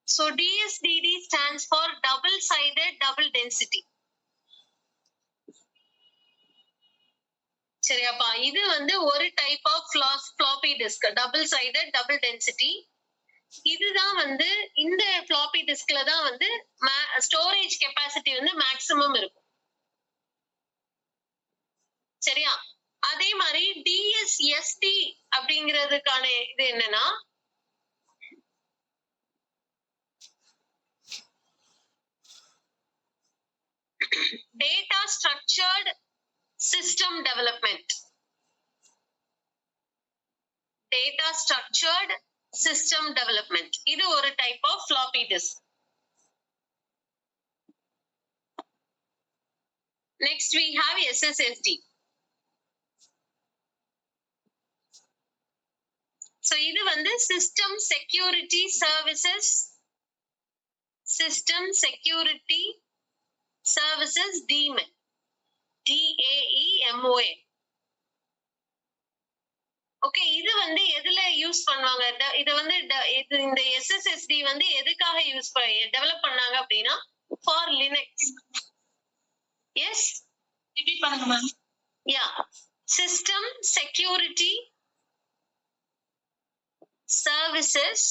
So DSDD stands for double-sided double density. சரியாப்பா? இது வந்து ஒரு type of floppy disk, double-sided double density. இதுதான் வந்து இந்த floppy diskல தான் வந்து ஸ்டோரேஜ் கெப்பாசிட்டி வந்து மேக்ஸிமம் இருக்கும். சரியா? அதே மாதிரி DSSD அப்படிங்கிறதுக்கான இது என்னன்னா data structured system development. Data structured system development. இது ஒரு type of floppy disk. Next we have SSSD. So இது வந்து system security services. System security services DAEMON. DAEMON. Okay, இது வந்து எதுல யூஸ் பண்ணுவாங்க? இது வந்து இந்த SSSD வந்து எதுக்காக டெவலப் பண்ணாங்க அப்படின்னா ஃபார் லினக்ஸ். எஸ், ரிப்பீட் பண்ணுங்க ma'am. Yeah, system security services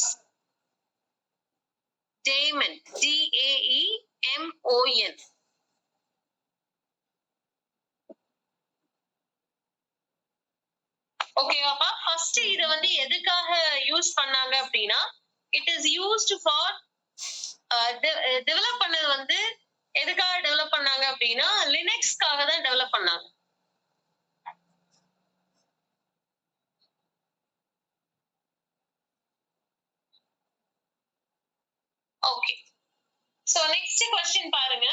daemon, DAEMON. ஓகேவாப்பா? ஃபர்ஸ்ட் இத வந்து எதுக்காக யூஸ் பண்ணாங்க அப்படின்னா it is used for develop பண்ணது வந்து எதுக்காக டெவலப் பண்ணாங்க அப்படின்னா லினக்ஸ்க்காக தான் டெவலப் பண்ணாங்க. ஓகே, சோ நெக்ஸ்ட் क्वेश्चन பாருங்க.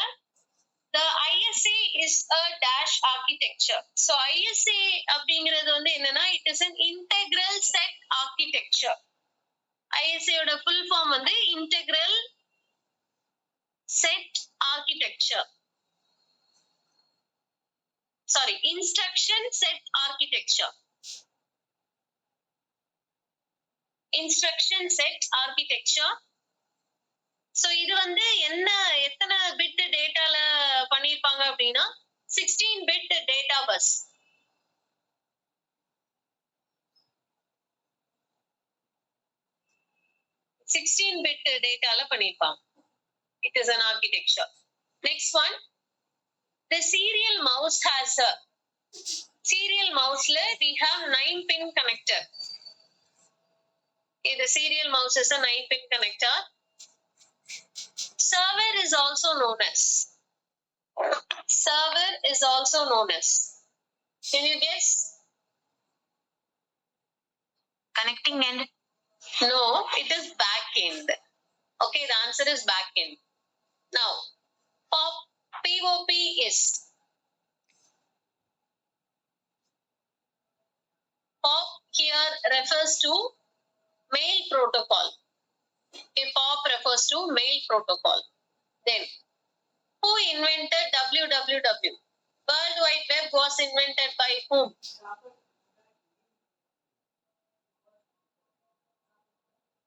The ISA is a dash architecture. So ISA அப்படிங்கிறது வந்து என்னன்னா it is an integral set architecture. ISA ஓட full form வந்து integral set architecture. instruction set architecture. Instruction set architecture. So இது வந்து என்ன எத்தனை பிட் டேட்டால பண்ணிருப்பாங்க அப்படின்னா 16 bit data bus. bit டேட்டால பண்ணிருப்பாங்க. It is an architecture. Next one, the serial mouse has a serial mouseல we have 9-pin connector. The serial mouse is a 9-pin connector. Server is also known as. Server is also known as. Can you guess? Connecting end. No, it is back end. Okay, the answer is back end. Now, POP is. POP here refers to mail protocol. Okay, POP refers to mail protocol. Then, who invented WWW? World Wide Web was invented by whom?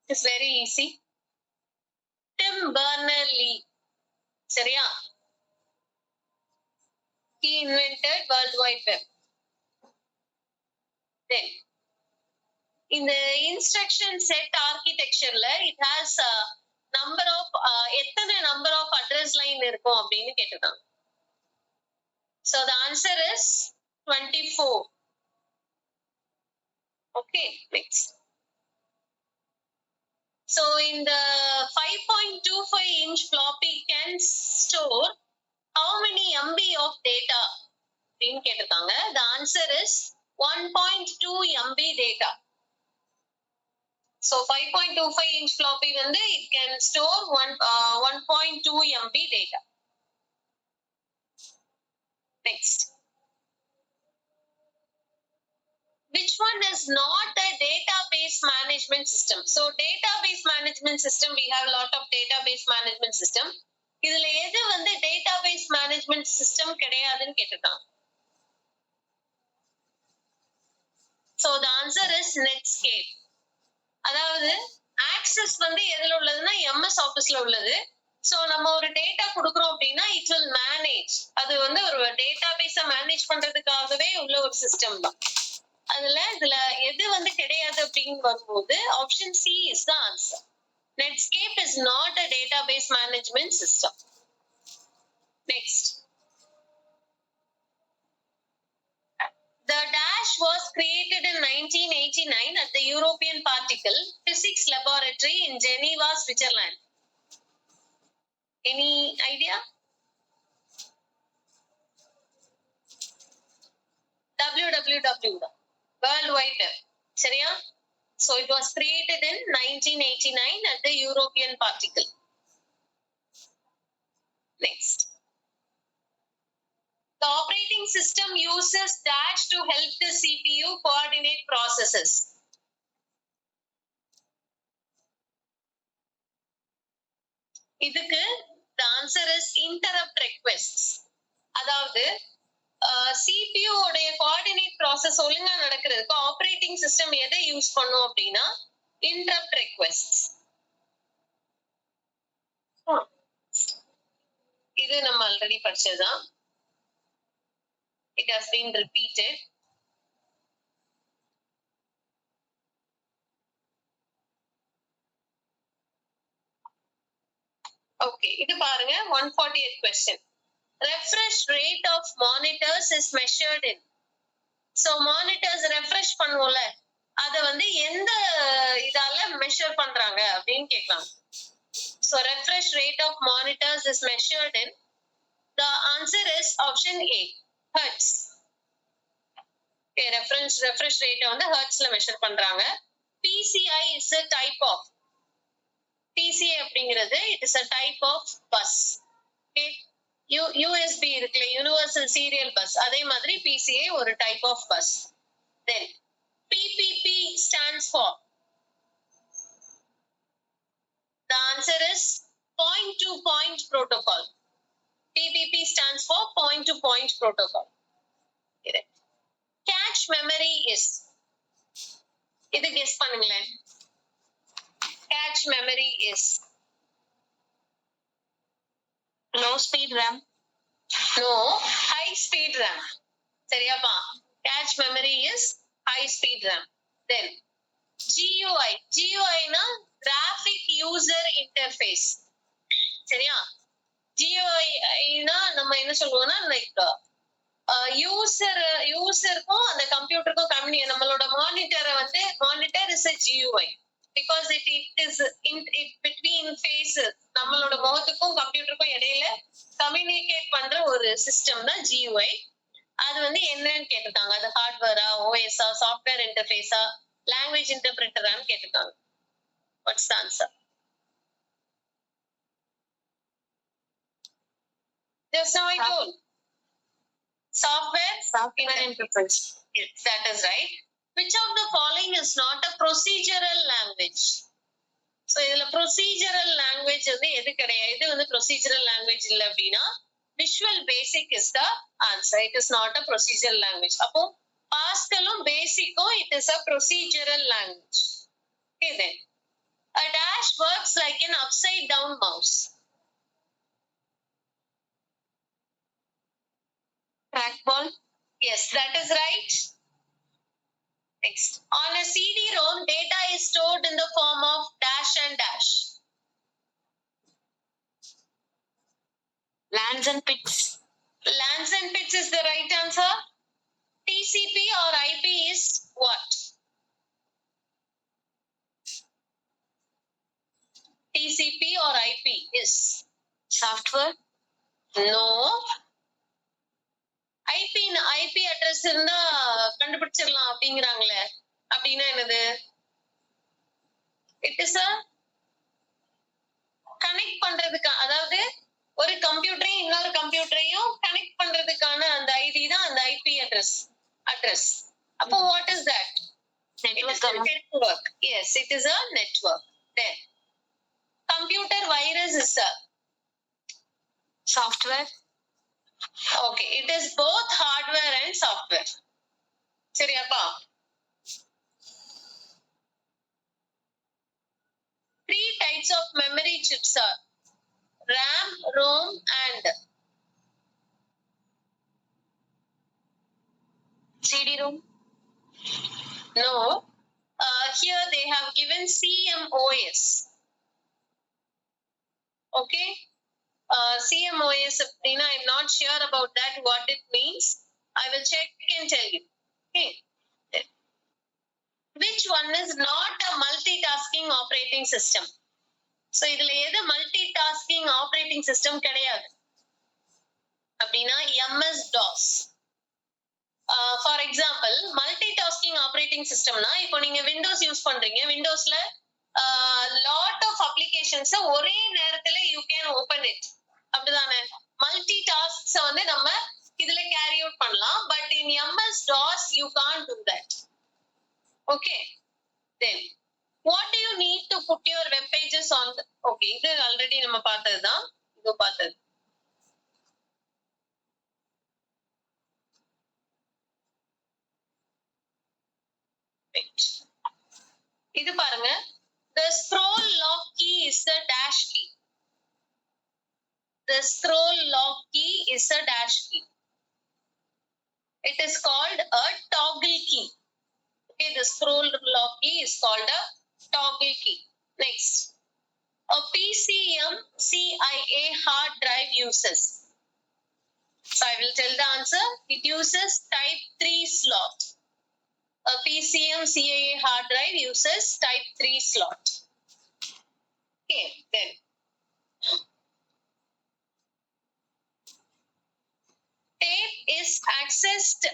It's very easy. Tim Berners-Lee. சரியா? He invented World Wide Web. Then, in the instruction set architectureல it has a number of எத்தனை number of address line இருக்கும் அப்படின்னு கேட்டுட்டாங்க. So the answer is 24. Okay, next. So in the 5.25 inch floppy can store how many MB of data? அப்படின்னு கேட்டுட்டாங்க. The answer is 1.2 MB data. So 5.25 inch floppy வந்து it can store 1.2 MB data. Next. Which one is not a database management system? So database management system, we have a lot of database management system. இதுல எது வந்து database management system கிடையாதுன்னு கேட்டுட்டாங்க. So the answer is Netscape. அதாவது access வந்து எதுல உள்ளதுன்னா MS ஆபீஸ்ல உள்ளது. So நம்ம ஒரு டேட்டா கொடுக்குறோம் அப்படின்னா it will manage. அது வந்து ஒரு டேட்டாபேஸை மேனேஜ் பண்றதுக்காகவே உள்ள ஒரு சிஸ்டம் தான். இதுல எது வந்து கிடையாது அப்படின்னு வரும்போது option C is the answer. Netscape is not a database management system. Next. The dash was created in 1989 at the European Particle Physics Laboratory in Geneva, Switzerland. Any idea? WWW. World Wide Web. சரியா? So it was created in 1989 at the European Particle. Next. The operating system uses dash to help the CPU coordinate processes. இதுக்கு the answer is interrupt requests. அதாவது CPU உடைய coordinate process ஒழுங்கா நடக்கிறதுக்கு operating system எதை use பண்ணும் அப்படின்னா interrupt requests. இது நம்ம already படிச்சதுதான். It has been repeated. Okay, இது பாருங்க 148th question. Refresh rate of monitors is measured in. So monitors refresh பண்ணுவோம்ல அத வந்து எந்த இதால measure பண்றாங்க அப்படின்னு கேக்குறாங்க. So refresh rate of monitors is measured in. The answer is option A, hertz. Okay, refresh rate வந்து hertzல measure பண்றாங்க. PCI is a type of. PCI அப்படிங்கிறது it is a type of bus. Okay. USB இருக்குல்ல universal serial bus அதே மாதிரி PCI ஒரு type of bus. Then PPP stands for. The answer is point to point protocol. PPP stands for point to point protocol. Catch memory is. இது guess பண்ணுங்களேன். Catch memory is. low speed RAM. No, high speed RAM. சரியாப்பா? Catch memory is high speed RAM. Then GUI. GUI na graphic user interface. சரியா? GUI னா நம்ம என்ன சொல்லுவோம்னா like யூசருக்கும் அந்த கம்ப்யூட்டருக்கும் நம்மளோட மானிட்டரை வந்து monitor is a GUI because it is in between faces. நம்மளோட முகத்துக்கும் கம்ப்யூட்டருக்கும் இடையில கம்யூனிகேட் பண்ற ஒரு சிஸ்டம் தான் GUI. அது வந்து என்னன்னு கேட்டிருக்காங்க. அது ஹார்ட்வேரா, ஓஎஸ்ஆ, சாஃப்ட்வேர் இன்டர்ஃபேஸா, லாங்குவேஜ் இன்டர்பிரட்டரான்னு கேட்டிருக்காங்க. What's the answer? Just now I told. Software interface. Yes, that is right. Which of the following is not a procedural language? So இதுல procedural language வந்து எது கிடையாது? இது வந்து procedural language இல்ல அப்படின்னா Visual Basic is the answer. It is not a procedural language. அப்போ Pascalum Basicum it is a procedural language. Okay then. A dash works like an upside down mouse. Trackball. Yes, that is right. Next. On a CD-ROM, data is stored in the form of dash and dash. LANs and PICs. LANs and PICs is the right answer. TCP or IP is what? TCP or IP is Software. no. IP address இருந்தா கண்டுபிடிச்சிடலாம் அப்படிங்கிறாங்களே, அப்படின்னா என்னது? It is a connect பண்றதுக்கு, அதாவது ஒரு கம்ப்யூட்டரையும் இன்னொரு கம்ப்யூட்டரையும் connect பண்றதுக்கான அந்த ஐடி தான் அந்த ஐபி அட்ரஸ். அப்போ what is that? Network. Yes, it is a network. Then computer virus is a software. Okay, it is both hardware and software. சரியாப்பா? 3 types of memory chips are RAM, ROM and CD-ROM. No. Here they have given CMOS. Okay. CMOS, I'm not sure about that, what it means. I will check and tell you. Okay. Which one is not a multitasking operating system? So, இதுல எது multitasking operating system கிடையாது அப்படின்னா MS-DOS. For example, multitasking operating systemனா இப்போ நீங்க Windows use பண்றீங்க, Windowsல lot of applications ஒரே நேரத்துல you can open it. அப்படிதானே? Multitasks வந்து நம்ம இதுல carry out பண்ணலாம், but in MS-DOS you can't do that. Okay. Then what do you need to put your web pages on the... Okay, இது already நம்ம பார்த்ததுதான், இது பார்த்தது. இது பாருங்க, the scroll lock key is the dash key. The scroll lock key is a dash key. It is called a toggle key. Okay, the scroll lock key is called a toggle key. Next, a PCM-CIA hard drive uses. So I will tell the answer. It uses type 3 slot. A PCM-CIA hard drive uses type 3 slot. Okay, then. Tape is accessed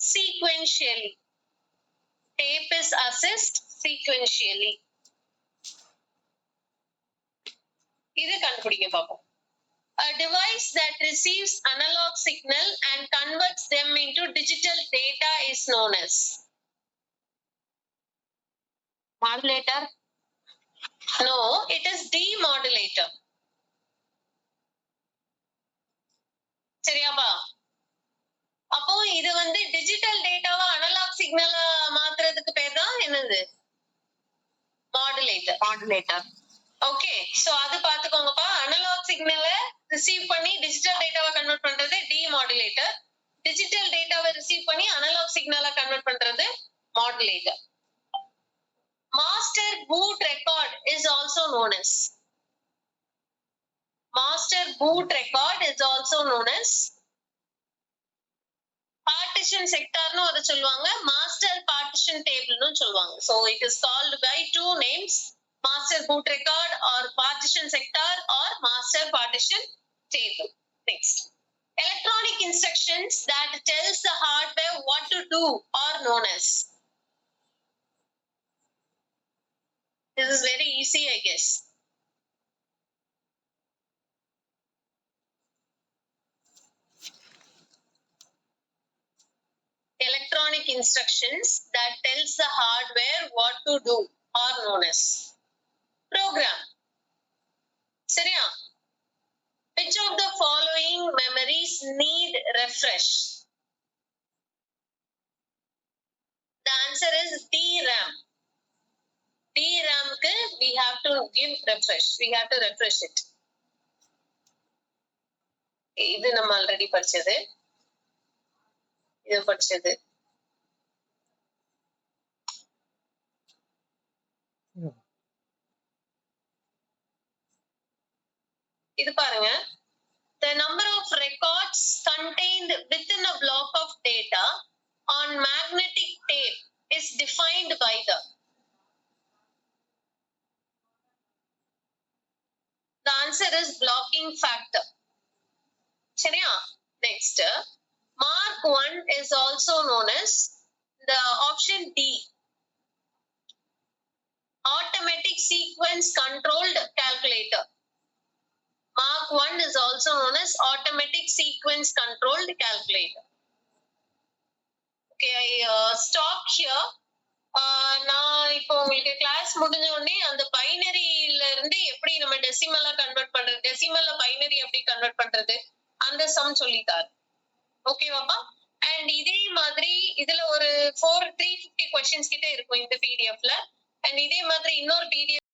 sequentially. Tape is accessed sequentially. இது கண்டுபிடிங்க பாப்போம். A device that receives analog signal and converts them into digital data is known as modulator. No, it is demodulator. சரியாப்பா? அப்போ அப்போ இது வந்து digital டேட்டாவா analogue சிக்னலா மாத்துறதுக்கு பேர் தான் என்னது? மாடுலேட்டர். மாடுலேட்டர். ஓகே, சோ அது பாத்துக்கோங்கப்பா. அனலாக் சிக்னல ரிசீவ் பண்ணி டிஜிட்டல் டேட்டாவா கன்வெர்ட் பண்றது டிமாடுலேட்டர். டிஜிட்டல் டேட்டாவை ரிசீவ் பண்ணி அனலாக் சிக்னலா கன்வெர்ட் பண்றது modulator. Master boot record is also known as master boot record is also known as partition sector னு அத சொல்லுவாங்க, master partition table னு சொல்லுவாங்க. So it is called by two names, master boot record or partition sector or master partition table. Next, electronic instructions that tells the hardware what to do are known as. This is very easy, I guess. Electronic instructions that tells the hardware what to do are known as program. சரியா? Which of the following memories need refresh? The answer is DRAM. DRAM க்கு we have to give refresh. We have to refresh it. இது நம்ம already படிச்சது. இது படிச்சது. இது பாருங்க. The number of records contained within a block of data on magnetic tape is defined by the. The answer is blocking factor. சரியா? Next, Mark 1 is also known as the option D, automatic sequence controlled calculator. Mark 1 is also known as automatic sequence controlled calculator. Okay, I stop here. நான் இப்போ உங்களுக்கு class முடிஞ்ச உடனே அந்த பைனரியில இருந்து எப்படி நம்ம டெசிமலா கன்வெர்ட் பண்றது, டெசிமல்ல பைனரி எப்படி கன்வெர்ட் பண்றது அந்த சம் சொல்லித்தார். ஓகேவாப்பா? அண்ட் இதே மாதிரி இதுல ஒரு 350 questions கிட்ட இருக்கும் இந்த பிடிஎஃப்ல. அண்ட் இதே மாதிரி இன்னொரு பிடிஎஃப்